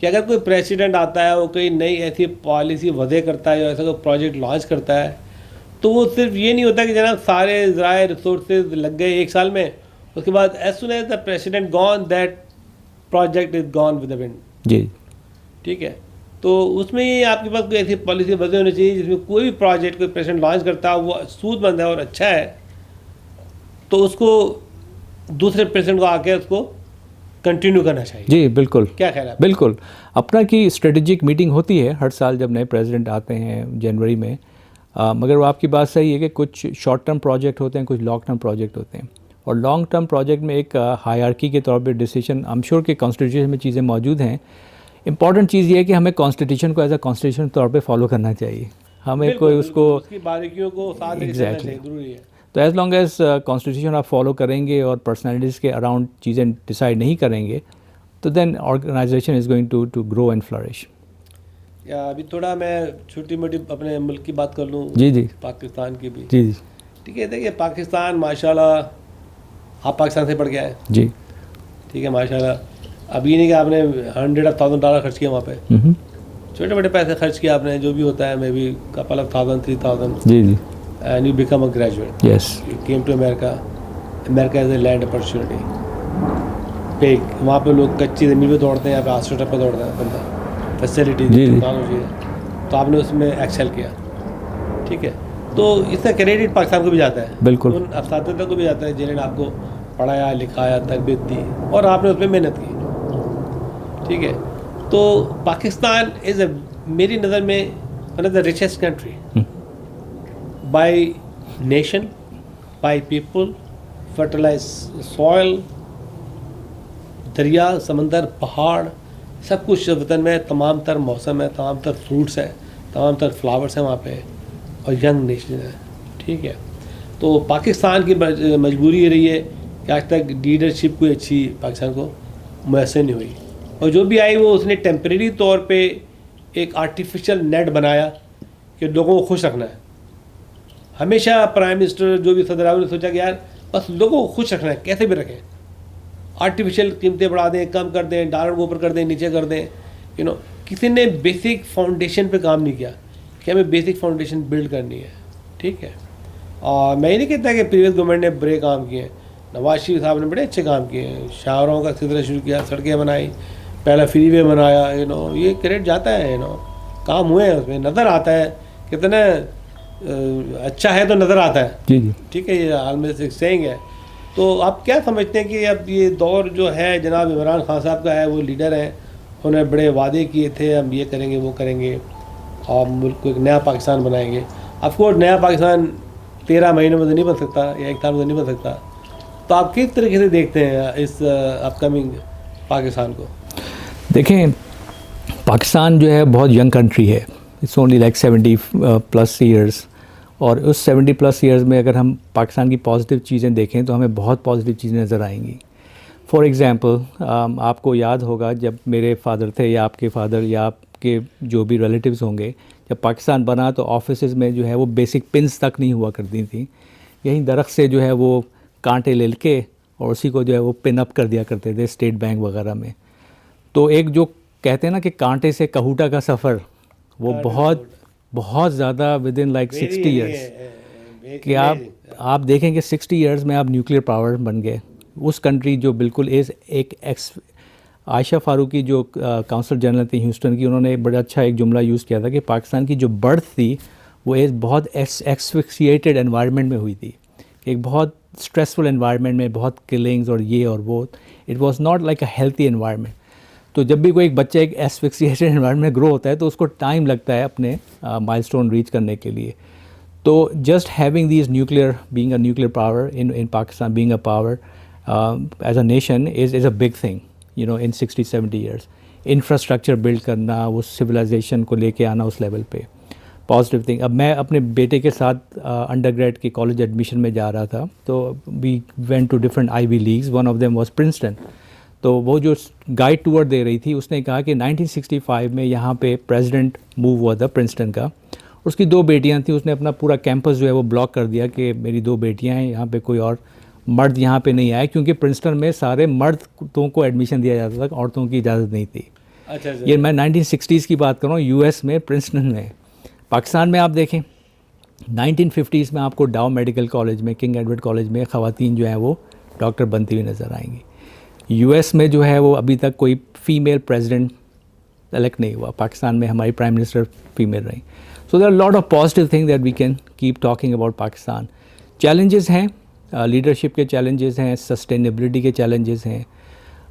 कि अगर कोई प्रेसिडेंट आता है, वो कोई नई ऐसी पॉलिसी वजह करता है या ऐसा कोई प्रोजेक्ट लॉन्च करता है, तो वो सिर्फ ये नहीं होता कि जनाब सारे ज़राए रिसोर्सेज लग गए एक साल में, उसके बाद as soon as the president gone that project is gone with the wind. जी, ठीक है, तो उसमें ये आपके पास कोई ऐसी पॉलिसी वजह होनी चाहिए जिसमें कोई भी प्रोजेक्ट कोई प्रेसिडेंट लॉन्च करता है वो सूदमंद है और अच्छा है, तो उसको दूसरे प्रेसिडेंट को आके उसको कंटिन्यू करना चाहिए। जी बिल्कुल, क्या ख्याल है? बिल्कुल, अपना की स्ट्रेटेजिक मीटिंग होती है हर साल जब नए प्रेसिडेंट आते हैं जनवरी में, मगर वो आपकी बात सही है कि कुछ शॉर्ट टर्म प्रोजेक्ट होते हैं, कुछ लॉन्ग टर्म प्रोजेक्ट होते हैं, और लॉन्ग टर्म प्रोजेक्ट में एक हायरार्की के तौर पे डिसीजन, आई एम श्योर कि कॉन्स्टिट्यूशन में चीज़ें मौजूद हैं। इंपॉर्टेंट चीज़ ये है कि हमें कॉन्स्टिट्यूशन को एज अ कॉन्स्टिट्यूशन तौर पे फॉलो करना चाहिए, हमें कोई उसको उसकी बारीकियों को साथ लेके चलना चाहिए, जरूरी है। तो एज लॉन्ग एज कॉन्स्टिट्यूशन आप फॉलो करेंगे और पर्सनैलिटीज़ के अराउंड चीज़ें डिसाइड नहीं करेंगे, तो then organisation is going to grow and flourish. या अभी थोड़ा मैं छोटी मोटी अपने मुल्क की बात कर लूँ, जी जी पाकिस्तान की भी। जी जी ठीक है, देखिए पाकिस्तान माशाल्लाह, आप पाकिस्तान से पढ़ के आए, जी, ठीक है माशाल्लाह। अब ये नहीं कि आपने $100,000 खर्च किया वहाँ पे, छोटे बड़े पैसे खर्च किए आपने, जो भी होता है, maybe couple of thousand, 3,000, जी जी, and you become a graduate. Yes, You came to America. America is a land opportunity. पे वहाँ पे लोग कच्ची ज़मीन पे दौड़ते हैं, यहाँ पे हॉस्पिटल पे दौड़ता है बंदा, फैसिलिटी, जी, जी। टेक्नोलॉजी है, तो आपने उसमें एक्सेल किया, ठीक है। तो इसका क्रेडिट पाकिस्तान को भी जाता है, बिल्कुल। उन असातिज़ा को भी जाता है जिन्होंने आपको पढ़ाया, लिखाया, तरबियत दी और आपने उसमें मेहनत की, ठीक है। तो पाकिस्तान इज़ मेरी नज़र में one of the richest country by nation, by people, fertilise soil, दरिया, समंदर, पहाड़, सब कुछ वतन में, तमाम तर मौसम है, तमाम तर फ्रूट्स हैं, तमाम तर फ्लावर्स हैं वहाँ पे, और यंग नेशन है, ठीक है। तो पाकिस्तान की मजबूरी ये रही है कि आज तक लीडरशिप कोई अच्छी पाकिस्तान को मैसर नहीं हुई, और जो भी आई वो उसने टेम्परेरी तौर पे एक आर्टिफिशियल नेट बनाया कि लोगों को खुश रखना है। हमेशा प्राइम मिनिस्टर जो भी सदर आज़म ने सोचा कि यार बस लोगों को खुश रखना है, कैसे भी रखें, आर्टिफिशियल कीमतें बढ़ा दें, कम कर दें, डॉलर को ऊपर कर दें, नीचे कर दें, यू नो। किसी ने बेसिक फाउंडेशन पे काम नहीं किया कि हमें बेसिक फाउंडेशन बिल्ड करनी है, ठीक है। और मैं ये नहीं कहता कि प्रीवियस गवर्नमेंट ने बुरे काम किए हैं, नवाज शरीफ साहब ने बड़े अच्छे काम किए हैं, शाहरों का सिलसिला शुरू किया, सड़कें बनाई, पहला फ्री वे बनाया, यू नो, ये क्रेडिट जाता है, यू नो, काम हुए हैं, उसमें नज़र आता है कितना अच्छा है, तो नज़र आता है, जी जी, ठीक है। ये हाल में से सेइंग है। तो आप क्या समझते हैं कि अब ये दौर जो है जनाब इमरान खान साहब का है, वो लीडर हैं, उन्होंने बड़े वादे किए थे, हम ये करेंगे, वो करेंगे, और मुल्क को एक नया पाकिस्तान बनाएंगे। ऑफकोर्स नया पाकिस्तान 13 महीनों में तो नहीं बन सकता, या 1 साल में तो नहीं बन सकता। तो आप किस तरीके से देखते हैं इस अपकमिंग पाकिस्तान को? देखें, पाकिस्तान जो है बहुत यंग कंट्री है, इट्स ओनली लाइक 70+ ईयर्स, और उस 70+ ईयर्स में अगर हम पाकिस्तान की पॉजिटिव चीज़ें देखें तो हमें बहुत पॉजिटिव चीज़ें नज़र आएंगी। फॉर एग्ज़ाम्पल, आपको याद होगा जब मेरे फादर थे, या आपके फादर, या आपके जो भी रिलेटिव्स होंगे, जब पाकिस्तान बना तो ऑफिसेज में जो है वो बेसिक पिन्स तक नहीं हुआ करती थी, यहीं दरख्त से जो है वो कांटे ले के और उसी को जो है वो पिन अप कर दिया करते थे स्टेट बैंक वगैरह में। तो एक जो कहते हैं ना कि कांटे से कहूटा का सफ़र, वो बहुत ज़्यादा विद इन लाइक 60 ईयर्स, कि आप देखेंगे 60 ईयर्स में आप न्यूक्लियर पावर बन गए। उस कंट्री जो बिल्कुल आयशा फारूकी जो काउंसिल जनरल थी ह्यूस्टन की, उन्होंने बड़ा अच्छा एक जुमला यूज़ किया था कि पाकिस्तान की जो बर्थ थी वो एक बहुत एक्सफिक्सिएटेड एनवायरनमेंट में हुई थी, एक बहुत स्ट्रेसफुल एनवायरनमेंट में, बहुत किलिंग्स और ये और वो, it was not like a healthy environment. तो जब भी कोई एक बच्चा एक एस्फिक्सिएटेड एनवायरनमेंट में ग्रो होता है तो उसको टाइम लगता है अपने माइलस्टोन रीच करने के लिए। तो just having these nuclear, being a nuclear power in Pakistan, being a power as a nation is a big thing, you know, in 60-70 years. Infrastructure build करना, वो सिविलाइजेशन को लेके आना उस लेवल पे, पॉजिटिव थिंग। अब मैं अपने बेटे के साथ अंडरग्रेड के कॉलेज एडमिशन में जा रहा था, तो we went to different Ivy Leagues, one of them was Princeton. तो वो जो गाइड टूर दे रही थी उसने कहा कि 1965 में यहाँ पे प्रेसिडेंट मूव हुआ था प्रिंसटन का, उसकी 2 बेटियाँ थी, उसने अपना पूरा कैंपस जो है वो ब्लॉक कर दिया कि मेरी 2 बेटियाँ हैं, यहाँ पे कोई और मर्द यहाँ पे नहीं आए, क्योंकि प्रिंसटन में सारे मर्दों को एडमिशन दिया जाता था, औरतों की इजाज़त नहीं थी। अच्छा। ये मैं 1960s की बात कर रहा हूँ, यूएस में, प्रिंसटन में। पाकिस्तान में आप देखें 1950s में आपको डाउ मेडिकल कॉलेज में, किंग एडवर्ड कॉलेज में ख़वातीन जो हैं वो डॉक्टर बनती हुई नज़र आएंगी। यूएस में जो है वो अभी तक कोई फीमेल प्रेसिडेंट इलेक्ट नहीं हुआ, पाकिस्तान में हमारी प्राइम मिनिस्टर फीमेल रही। So there are lot of positive thing that we can keep talking about Pakistan. Challenges हैं, लीडरशिप के चैलेंजेस हैं, सस्टेनेबिलिटी के चैलेंजेस हैं।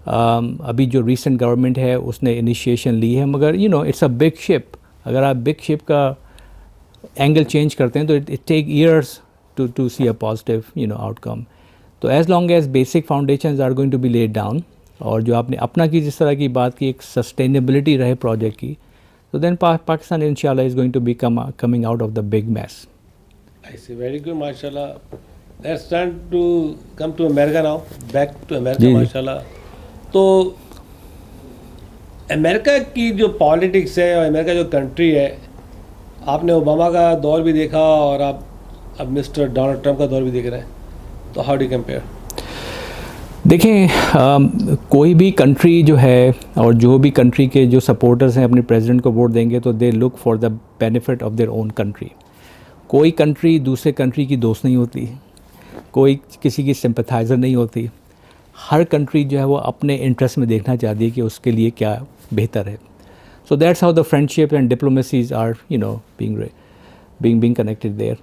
अभी जो रीसेंट गवर्नमेंट है उसने इनिशिएशन ली है, मगर you know it's a big ship. अगर आप बिग शिप का एंगल चेंज करते हैं तो it take years to see a positive outcome. तो as long as basic foundations are going to be laid down, और जो आपने अपना की जिस तरह की बात की, एक सस्टेनेबिलिटी रहे प्रोजेक्ट की, तो देन पाकिस्तान इंशाल्लाह is going to be coming out of the big mess. I see. Very good, mashallah. Let's turn to come to America now. Back to America, जी. mashallah. तो अमेरिका की जो पॉलिटिक्स है और अमेरिका जो कंट्री है, आपने ओबामा का दौर भी देखा और आप अब मिस्टर डोनाल्ड ट्रंप का दौर भी देख रहे हैं, तो हाउ डू कंपेयर? देखें, कोई भी कंट्री जो है और जो भी कंट्री के जो सपोर्टर्स हैं अपने प्रेसिडेंट को वोट देंगे तो they look for the benefit of their own country. कोई कंट्री दूसरे कंट्री की दोस्त नहीं होती, कोई किसी की सिंपथाइज़र नहीं होती. हर कंट्री जो है वो अपने इंटरेस्ट में देखना चाहती है कि उसके लिए क्या बेहतर है. So that's how the friendship and diplomacies are being connected there.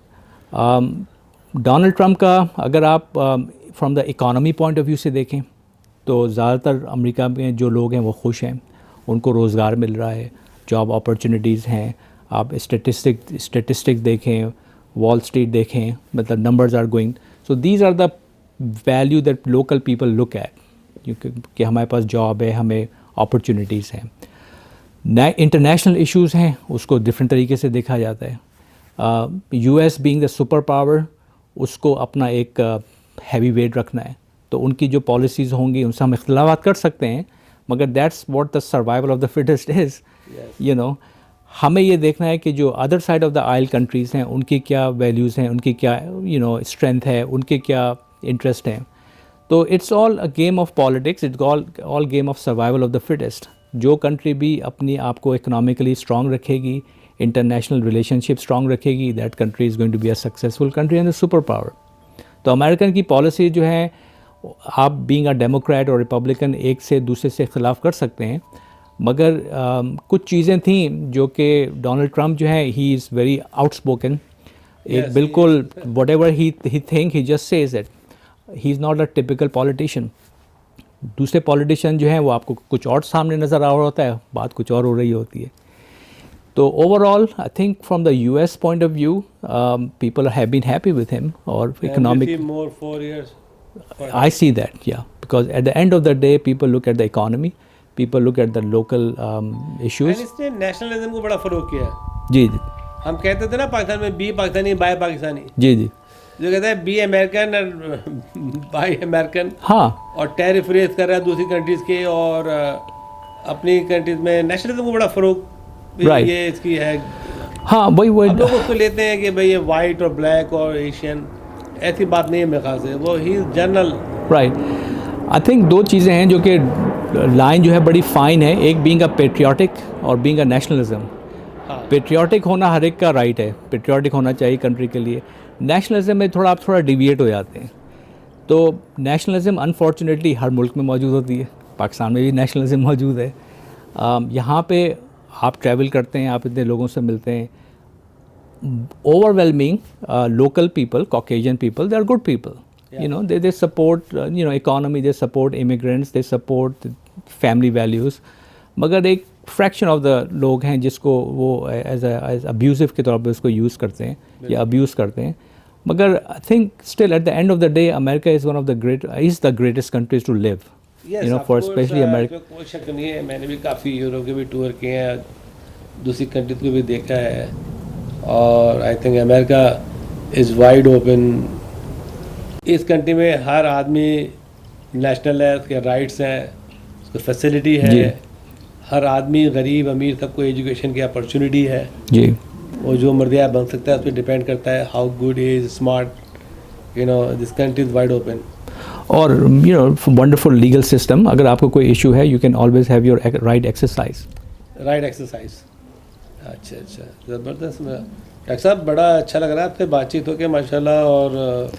Donald Trump का अगर आप from the economy point of view से देखें तो ज़्यादातर अमेरिका में जो लोग हैं वो खुश हैं, उनको रोज़गार मिल रहा है, जॉब अपॉर्चुनिटीज़ हैं. आप स्टेटिस्टिक्स देखें, वॉल स्ट्रीट देखें, मतलब numbers are going. So these are the value that local people look at, कि हमारे पास जॉब है, हमें अपॉर्चुनिटीज़ हैं. इंटरनेशनल इश्यूज़ हैं, उसको डिफरेंट तरीके से देखा जाता है. US being the super power, उसको अपना एक हैवी वेट रखना है, तो उनकी जो पॉलिसीज़ होंगी उनसे हम इख्तिलाफ़ात कर सकते हैं, मगर that's what the survival of the fittest is. हमें ये देखना है कि जो other side of the aisle countries हैं उनकी क्या वैल्यूज़ हैं, उनकी क्या स्ट्रेंथ है, उनके क्या इंटरेस्ट हैं. तो it's all a game of politics, it's all game of survival of the fittest. जो कंट्री भी अपनी आप को इकोनॉमिकली स्ट्रॉन्ग रखेगी, इंटरनेशनल रिलेशनशिप स्ट्रॉन्ग रखेगी, that country is going to be a successful country and a super power. तो अमेरिकन की पॉलिसी जो है, आप बीइंग अ डेमोक्रेट और रिपब्लिकन एक से दूसरे से इख्तिलाफ़ कर सकते हैं, मगर कुछ चीज़ें थी जो कि डोनाल्ड ट्रंप जो है, ही इज़ वेरी आउटस्पोकन. एक बिल्कुल what ever he think he just says it. He is not a typical politician. दूसरे पॉलिटिशियन जो हैं वो आपको कुछ और सामने नज़र आ रहा होता है, बात कुछ और हो रही होती है. तो overall I think from the US point of view people have been happy with him. और economic more 4 years. I see that, yeah, because at the end of the day people look at the economy, people look at the local issues. And इसने नेशनलिज्म को बड़ा फरोग किया है. जी जी हम कहते थे ना पाकिस्तान में बी पाकिस्तानी बाय पाकिस्तानी, जी जी. जो कहते हैं बी अमेरिकन और बाय अमेरिकन. हाँ, और टैरिफ रेज कर रहा है दूसरी कंट्रीज़ के, और अपनी कंट्रीज़ में नेशनलिज्म को बड़ा फरोग Right. ये इसकी है. हाँ वही हम लोग उसको लेते हैं कि भाई ये वाइट और ब्लैक और एशियन, ऐसी बात नहीं है मेरे ख्याल से. वो ही जनरल. राइट. आई थिंक दो चीज़ें हैं जो कि लाइन जो है बड़ी फाइन है. एक बीइंग अ पेट्रियाटिक और बीइंग अ नेशनलिज्म. पेट्रियाटिक होना हर एक का राइट है, पेट्रियाटिक होना चाहिए कंट्री के लिए. नेशनलिज्म में आप थोड़ा डिविएट हो जाते हैं. तो नेशनलिज्म अनफॉर्चुनेटली हर मुल्क में मौजूद होती है. पाकिस्तान में भी नेशनलिज्म मौजूद है. यहाँ पे आप ट्रैवल करते हैं, आप इतने लोगों से मिलते हैं. Overwhelming local people, Caucasian people, they are good people. They support economy, they support immigrants, they support family values. मगर एक फ्रैक्शन ऑफ द लोग हैं जिसको वो एज अब्यूजिव के तौर पे उसको यूज़ करते हैं या अब्यूज़ करते हैं. मगर I think still at the end of the day America is the greatest countries to live. For specially America. कोई शक नहीं है. मैंने भी काफ़ी यूरोप के भी टूर किए हैं, दूसरी कंट्रीज को भी देखा है, और I think America is wide open. इस कंट्री में हर आदमी नेशनल है, उसके राइट्स हैं, उसको फैसिलिटी है. हर आदमी गरीब अमीर सबको एजुकेशन की अपॉर्चुनिटी है जी. और जो मर्दिया बन सकता है उस पर डिपेंड करता है how good is smart. This country is wide open. और वंडरफुल लीगल सिस्टम. अगर आपको कोई इशू है, you can always have your right exercise. अच्छा, ज़बरदस्त. डॉक्टर साहब बड़ा अच्छा लग रहा है आपसे बातचीत होकर माशाल्लाह. और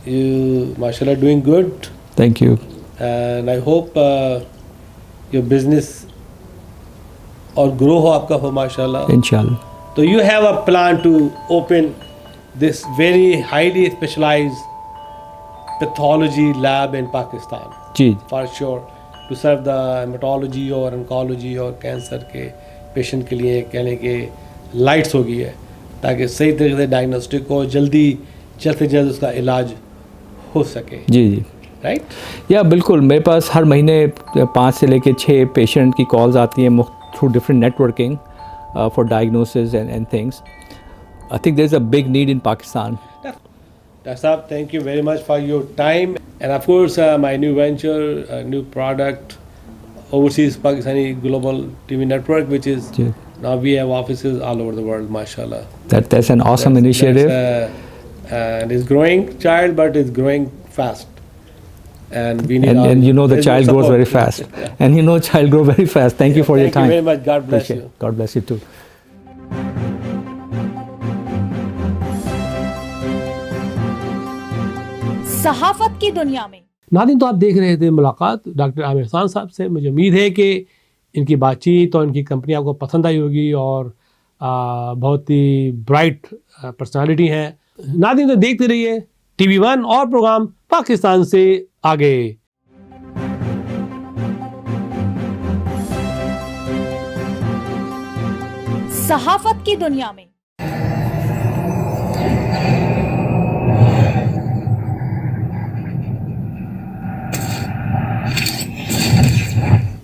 you mashallah doing good. Thank you. And I hope your business और grow हो आपका हो माशाल्लाह. Inshallah. So you have a plan to open this very highly specialized pathology lab in Pakistan. Ji. For sure to serve the hematology और oncology और cancer के patient के लिए कहने के lights हो गई है. ताकि सही तरीके से डायग्नोस्टिक हो, जल्दी जल्द से जल्द उसका इलाज हो सके। जी जी राइट। या बिल्कुल, मेरे पास हर महीने 5 से लेकर 6 पेशेंट की कॉल्स आती हैं through different networking for diagnosis and things. I think there is a big need in Pakistan. Dr. Saab, thank you very much for your time. And of course, my new venture, new product, Overseas Pakistani Global TV Network, which is now we have offices all over the world, mashallah. That's an awesome initiative. And it's growing child, but it's growing fast. And we need and you know the child grows very fast. Yeah. And you know child grow very fast. Thank you for your time. Thank you very much. God bless you. God bless you too. सहाफत की दुनिया में नादिन, तो आप देख रहे थे मुलाकात डॉक्टर आमिर खान साहब से। मुझे उम्मीद है कि इनकी बातचीत और इनकी कंपनी आपको पसंद आई होगी और बहुत ही ब्राइट पर्सनालिटी हैं। नादिन, तो देखते रहिए TV1 और प्रोग्राम पाकिस्तान से आगे। सहाफत की दुनिया में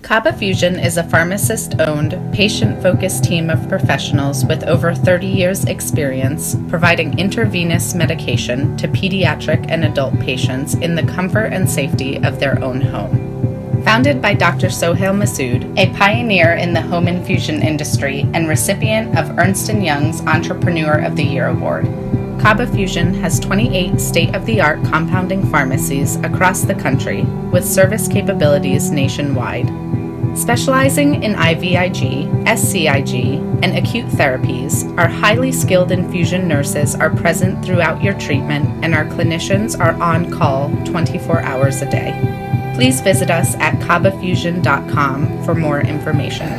Kaba Fusion is a pharmacist-owned, patient-focused team of professionals with over 30 years' experience providing intravenous medication to pediatric and adult patients in the comfort and safety of their own home. Founded by Dr. Sohail Masood, a pioneer in the home infusion industry and recipient of Ernst & Young's Entrepreneur of the Year Award, Kaba Fusion has 28 state-of-the-art compounding pharmacies across the country with service capabilities nationwide. Specializing in IVIG, SCIG, and acute therapies, our highly skilled infusion nurses are present throughout your treatment and our clinicians are on call 24 hours a day. Please visit us at kabafusion.com for more information.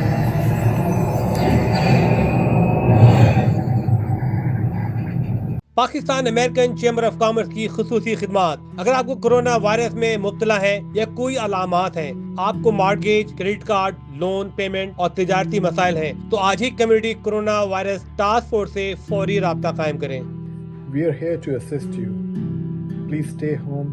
Pakistan American chamber of commerce की खुसूसी खिदमात। अगर आपको कोरोना वायरस में मुब्तला है या कोई अलामात हैं, आपको mortgage, credit card, loan payment और तिजारती मसाइल हैं, तो आज ही community corona virus task force से फौरी राब्ता कायम करें। We are here to assist you. Please stay home.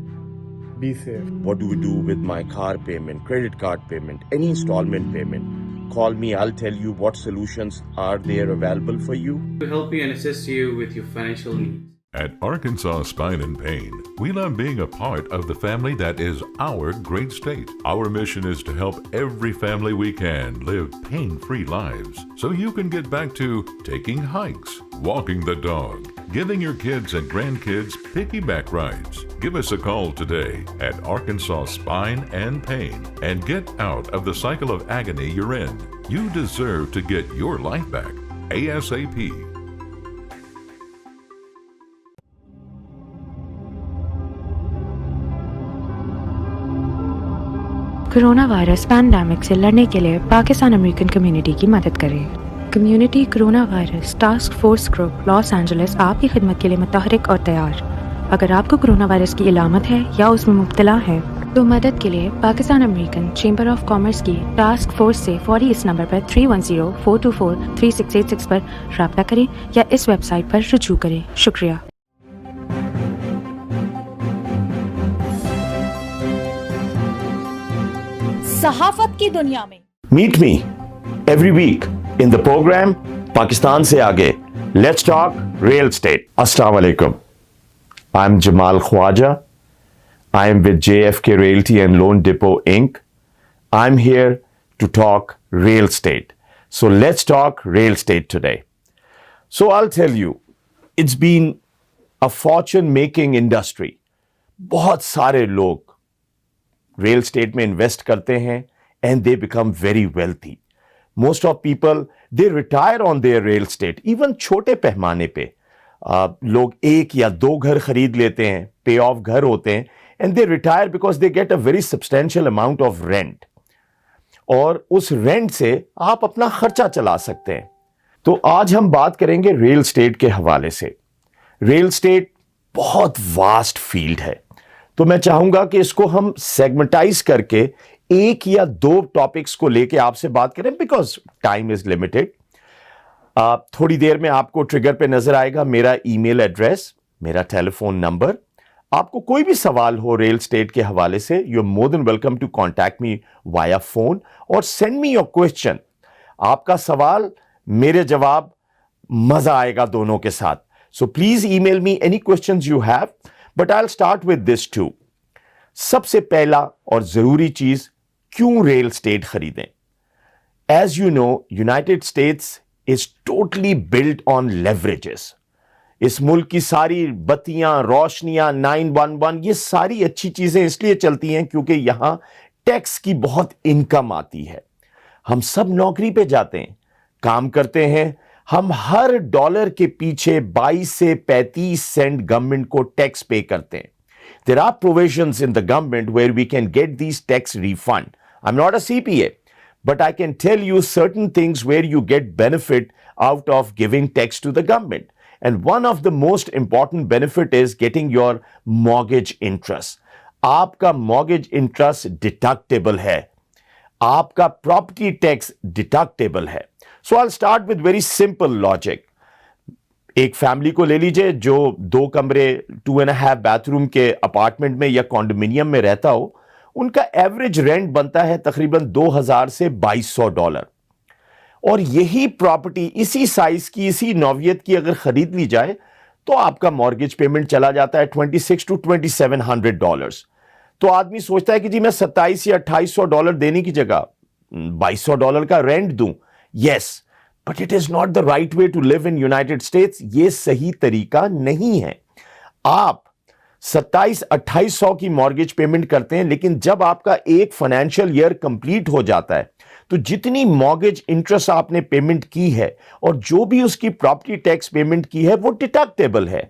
Be safe. What do we do with my car payment, credit card payment, any installment payment? Call me, I'll tell you what solutions are there available for you. To help you and assist you with your financial needs. At Arkansas Spine and Pain, we love being a part of the family that is our great state. Our mission is to help every family we can live pain-free lives so you can get back to taking hikes, walking the dog, giving your kids and grandkids piggyback rides. Give us a call today at Arkansas Spine and Pain and get out of the cycle of agony you're in. You deserve to get your life back ASAP. Corona virus pandemic से लड़ने के लिए पाकिस्तान अमेरिकन कम्युनिटी की मदद करें। Community corona virus task force group Los Angeles आपकी खिदमत के लिए मुतहरिक और तैयार। अगर आपको कोरोना वायरस की इलामत है या उसमें मुब्तला है तो मदद के लिए Pakistan American chamber of commerce की टास्क फोर्स से फौरी इस नंबर पर 310-424-3686 पर रब्ता करें या इस वेबसाइट पर रुजू करें। शुक्रिया। सहाफत की दुनिया में Meet me every week in the program Pakistan Se Aage. Let's talk real estate. Assalamu alaikum. I'm Jamal Khwaja. I am with JFK Realty and Loan Depot Inc. I'm here to talk real estate. So let's talk real estate today. So I'll tell you, it's been a fortune-making industry. बहुत सारे लोग real estate में invest करते हैं and they become very wealthy. Most of people, they retire on their real estate. Even छोटे पैमाने पे लोग 1 या 2 घर खरीद लेते हैं, pay off घर होते हैं and they retire because they get a very substantial amount of rent. और उस रेंट से आप अपना खर्चा चला सकते हैं। तो आज हम बात करेंगे रियल एस्टेट के हवाले से। रियल एस्टेट बहुत वास्ट फील्ड है, तो मैं चाहूंगा कि इसको हम सेगमेंटाइज करके 1 या 2 टॉपिक्स को लेके आपसे बात करें बिकॉज टाइम इज लिमिटेड। थोड़ी देर में आपको ट्रिगर पे नजर आएगा मेरा ईमेल एड्रेस, मेरा टेलीफोन नंबर। आपको कोई भी सवाल हो रियल एस्टेट के हवाले से, you are more than welcome to contact me via phone और सेंड मी योर क्वेश्चन। आपका सवाल, मेरे जवाब, मजा आएगा दोनों के साथ। So please email me any questions you have, but I will start with this too. सबसे पहला और जरूरी चीज, क्यों रियल एस्टेट खरीदें? As you know, United States is totally built on leverages. इस मुल्क की सारी बत्तियां, रोशनियां, 911, ये सारी अच्छी चीजें इसलिए चलती हैं क्योंकि यहां टैक्स की बहुत इनकम आती है। हम सब नौकरी पे जाते हैं, काम करते हैं, हम हर डॉलर के पीछे 22 से 35 सेंट गवर्नमेंट को टैक्स पे करते हैं। There are provisions in the government where we can get these tax refund. I'm not a CPA, but I can tell you certain things where you get benefit out of giving tax to the government. And one of the most important benefit is getting your mortgage interest. आपका mortgage interest deductible है, आपका property tax deductible है. So I'll start with very simple logic. एक फैमिली को ले लीजिए जो 2 कमरे 2.5 बाथरूम के अपार्टमेंट में या कॉन्डोमिनियम में रहता हो, उनका एवरेज रेंट बनता है तकरीबन $2000 से $2200। और यही प्रॉपर्टी इसी साइज की, इसी नौवियत की अगर खरीद ली जाए तो आपका मॉर्गेज पेमेंट चला जाता है $2600 to $2700। तो आदमी सोचता है कि जी मैं $2700 या $2800 देने की जगह $2200 का रेंट दूं। Yes, but it is not the right way to live in United States. ये सही तरीका नहीं है। आप 2700-2800 की मॉर्गेज पेमेंट करते हैं, लेकिन जब आपका एक फाइनेंशियल ईयर कंप्लीट हो जाता है तो जितनी मॉर्गेज इंटरेस्ट आपने पेमेंट की है और जो भी उसकी प्रॉपर्टी टैक्स पेमेंट की है वो डिडक्टेबल है।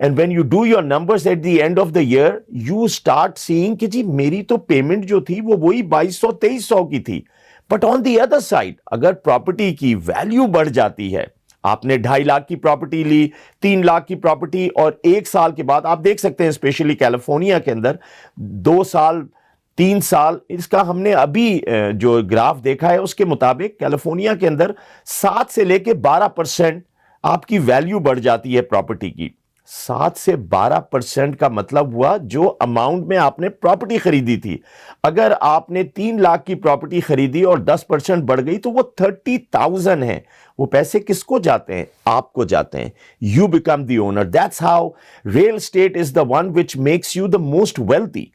And when you do your numbers eight the end of the year, you start seeing कि जी मेरी तो पेमेंट जो थी वो वही 2200-2300 की थी। But on the other side, अगर प्रॉपर्टी की वैल्यू बढ़ जाती है, आपने 2.5 लाख की प्रॉपर्टी ली, 3 लाख की प्रॉपर्टी, और 1 साल के बाद आप देख सकते हैं स्पेशली कैलिफोर्निया के अंदर 2 साल 3 साल, इसका हमने अभी जो ग्राफ देखा है उसके मुताबिक कैलिफोर्निया के अंदर 7 से लेके 12% आपकी वैल्यू बढ़ जाती है प्रॉपर्टी की। 7 से 12% का मतलब हुआ जो अमाउंट में आपने प्रॉपर्टी खरीदी थी। अगर आपने 3 लाख की प्रॉपर्टी खरीदी और 10% बढ़ गई तो वो 30,000 है। वो पैसे किसको जाते हैं? आपको जाते हैं। You become the owner. That's how real estate is the one which makes you the most wealthy.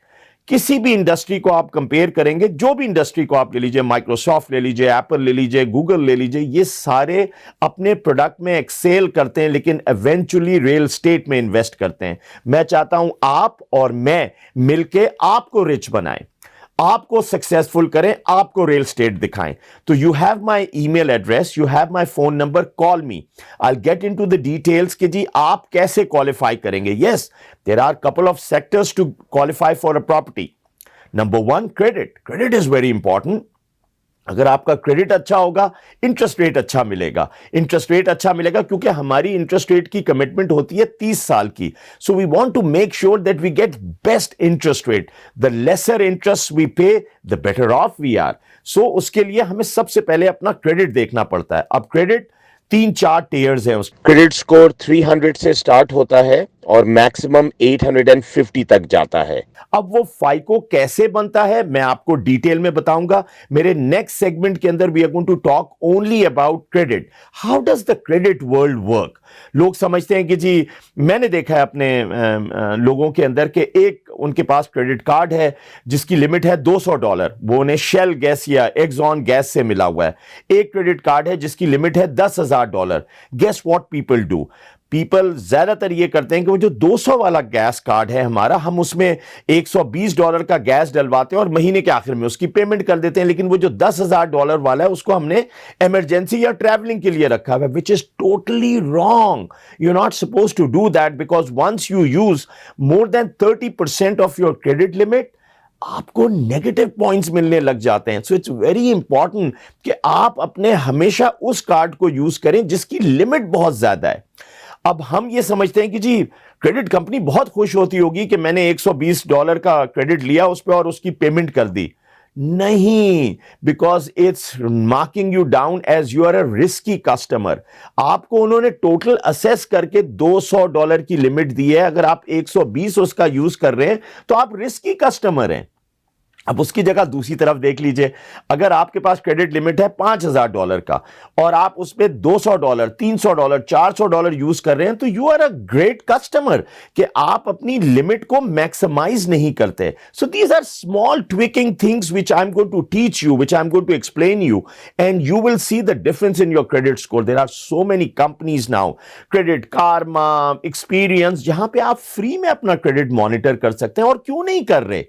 किसी भी इंडस्ट्री को आप कंपेयर करेंगे, जो भी इंडस्ट्री को आप ले लीजिए, माइक्रोसॉफ्ट ले लीजिए, एप्पल ले लीजिए, गूगल ले लीजिए, ये सारे अपने प्रोडक्ट में एक्सेल करते हैं लेकिन इवेंचुअली रियल एस्टेट में इन्वेस्ट करते हैं। मैं चाहता हूं आप और मैं मिलके आपको रिच बनाएं, आपको सक्सेसफुल करें, आपको रियल एस्टेट दिखाएं। तो you have my email address, you have my phone number, call me, I will get into the details कि जी आप कैसे क्वालिफाई करेंगे। Yes, there are couple of sectors to qualify for a property. Number 1, credit. Credit is very important. अगर आपका क्रेडिट अच्छा होगा, इंटरेस्ट रेट अच्छा मिलेगा। इंटरेस्ट रेट अच्छा मिलेगा क्योंकि हमारी इंटरेस्ट रेट की कमिटमेंट होती है 30 साल की। So we want to make sure that we get best interest rate. The lesser interest we pay, the better off we are. सो उसके लिए हमें सबसे पहले अपना क्रेडिट देखना पड़ता है। अब क्रेडिट 3-4 टियर्स हैं। क्रेडिट स्कोर 300 से स्टार्ट होता है और मैक्सिमम 850 तक जाता है। अब वो फाइको कैसे बनता है मैं आपको डिटेल में बताऊंगा। मेरे नेक्स्ट सेगमेंट के अंदर we are going to talk only about credit. How does the credit world work? लोग समझते हैं कि जी, मैंने देखा है अपने लोगों के अंदर के एक उनके पास क्रेडिट कार्ड है जिसकी लिमिट है $200, वो उन्हें शेल गैस या एक्सॉन गैस से मिला हुआ है। एक क्रेडिट कार्ड है जिसकी लिमिट है $10,000। Guess what people do? People ज्यादातर ये करते हैं कि वो जो 200 वाला गैस कार्ड है हमारा, हम उसमें $120 का गैस डलवाते हैं और महीने के आखिर में उसकी पेमेंट कर देते हैं। लेकिन वो जो $10,000 वाला है उसको हमने इमरजेंसी या ट्रैवलिंग के लिए रखा हुआ है, which is totally wrong. You are not suppose to do that because once you use more than 30% of your credit limit, आपको नेगेटिव पॉइंट्स मिलने लग जाते हैं। सो इट्स वेरी इंपॉर्टेंट कि आप अपने हमेशा उस कार्ड को यूज करें जिसकी लिमिट बहुत ज्यादा है। अब हम ये समझते हैं कि जी क्रेडिट कंपनी बहुत खुश होती होगी कि मैंने $120 का क्रेडिट लिया उस पर और उसकी पेमेंट कर दी। नहीं, because it's marking you down as you are a risky customer. आपको उन्होंने टोटल असेस करके $200 की लिमिट दी है, अगर आप 120 उसका यूज कर रहे हैं तो आप रिस्की कस्टमर हैं। अब उसकी जगह दूसरी तरफ देख लीजिए, अगर आपके पास क्रेडिट लिमिट है $5000 का और आप उस पर $200, $300, $400 यूज कर रहे हैं, तो you are a great customer कि आप अपनी लिमिट को मैक्सिमाइज नहीं करते। So these are small tweaking things which I am going to teach you, which I am going to explain you, and you will see the difference in your credit score. There are so many companies now, Credit Karma, experience, जहां पे आप फ्री में अपना क्रेडिट मॉनिटर कर सकते हैं। और क्यों नहीं कर रहे?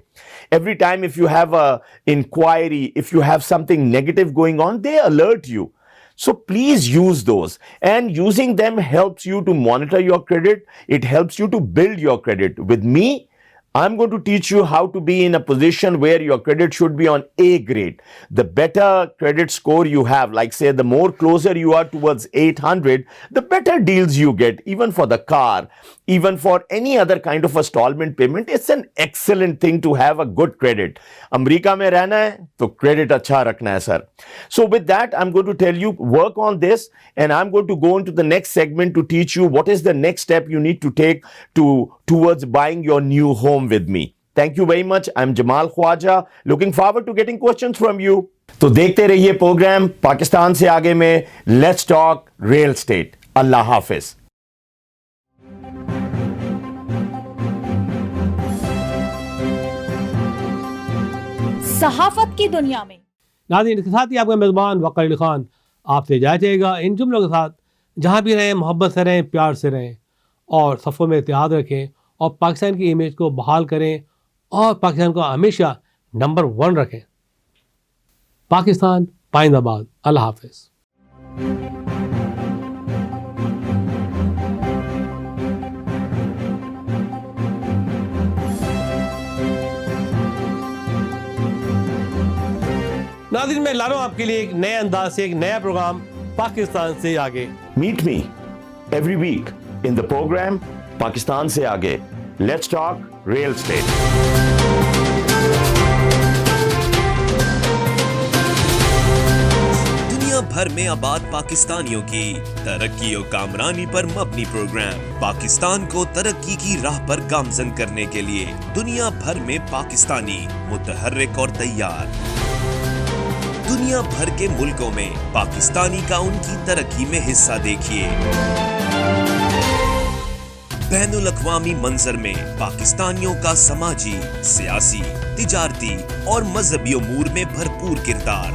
Every time if you have a inquiry, if you have something negative going on, they alert you. So please use those, and using them helps you to monitor your credit. It helps you to build your credit. With me, I'm going to teach you how to be in a position where your credit should be on A grade. The better credit score you have, like say the more closer you are towards 800, the better deals you get, even for the car, even for any other kind of installment payment. It's an excellent thing to have a good credit. America में रहना है तो क्रेडिट अच्छा रखना है sir. So with that, I'm going to tell you, work on this, and I'm going to go into the next segment to teach you what is the next step you need to take towards buying your new home with me. Thank you very much. I'm Jamal Khwaja. Looking forward to getting questions from you. तो देखते रहिए प्रोग्राम पाकिस्तान से आगे में लेट्स टॉक रियल एस्टेट। अल्लाह हाफिज। सहाफत की दुनिया में नाज़रीन, इसके साथ ही आपका मेज़बान वक़ार अली खान आपसे इजाज़त चाहेगा इन जुमलों के साथ, जहाँ भी रहें मोहब्बत से रहें, प्यार से रहें और सफ़ों में इत्तेहाद रखें और पाकिस्तान की इमेज को बहाल करें और पाकिस्तान को हमेशा नंबर 1 रखें। पाकिस्तान पाइंदाबाद। अल्लाह हाफ़िज़। नाज़रीन, मैं ला रहा हूँ आपके लिए एक नए अंदाज से एक नया प्रोग्राम पाकिस्तान से आगे। Meet me every week in the program Pakistan से आगे। Let's talk real estate. दुनिया भर में आबाद पाकिस्तानियों की तरक्की और कामरानी पर मबनी प्रोग्राम पाकिस्तान को तरक्की की राह पर गामजन करने के लिए दुनिया भर में पाकिस्तानी मुतहर्रिक और तैयार। दुनिया भर के मुल्कों में पाकिस्तानी का उनकी तरक्की में हिस्सा देखिए। बैनुल अक़वामी मंजर में पाकिस्तानियों का समाजी, सियासी, तिजारती और मजहबी उमूर में भरपूर किरदार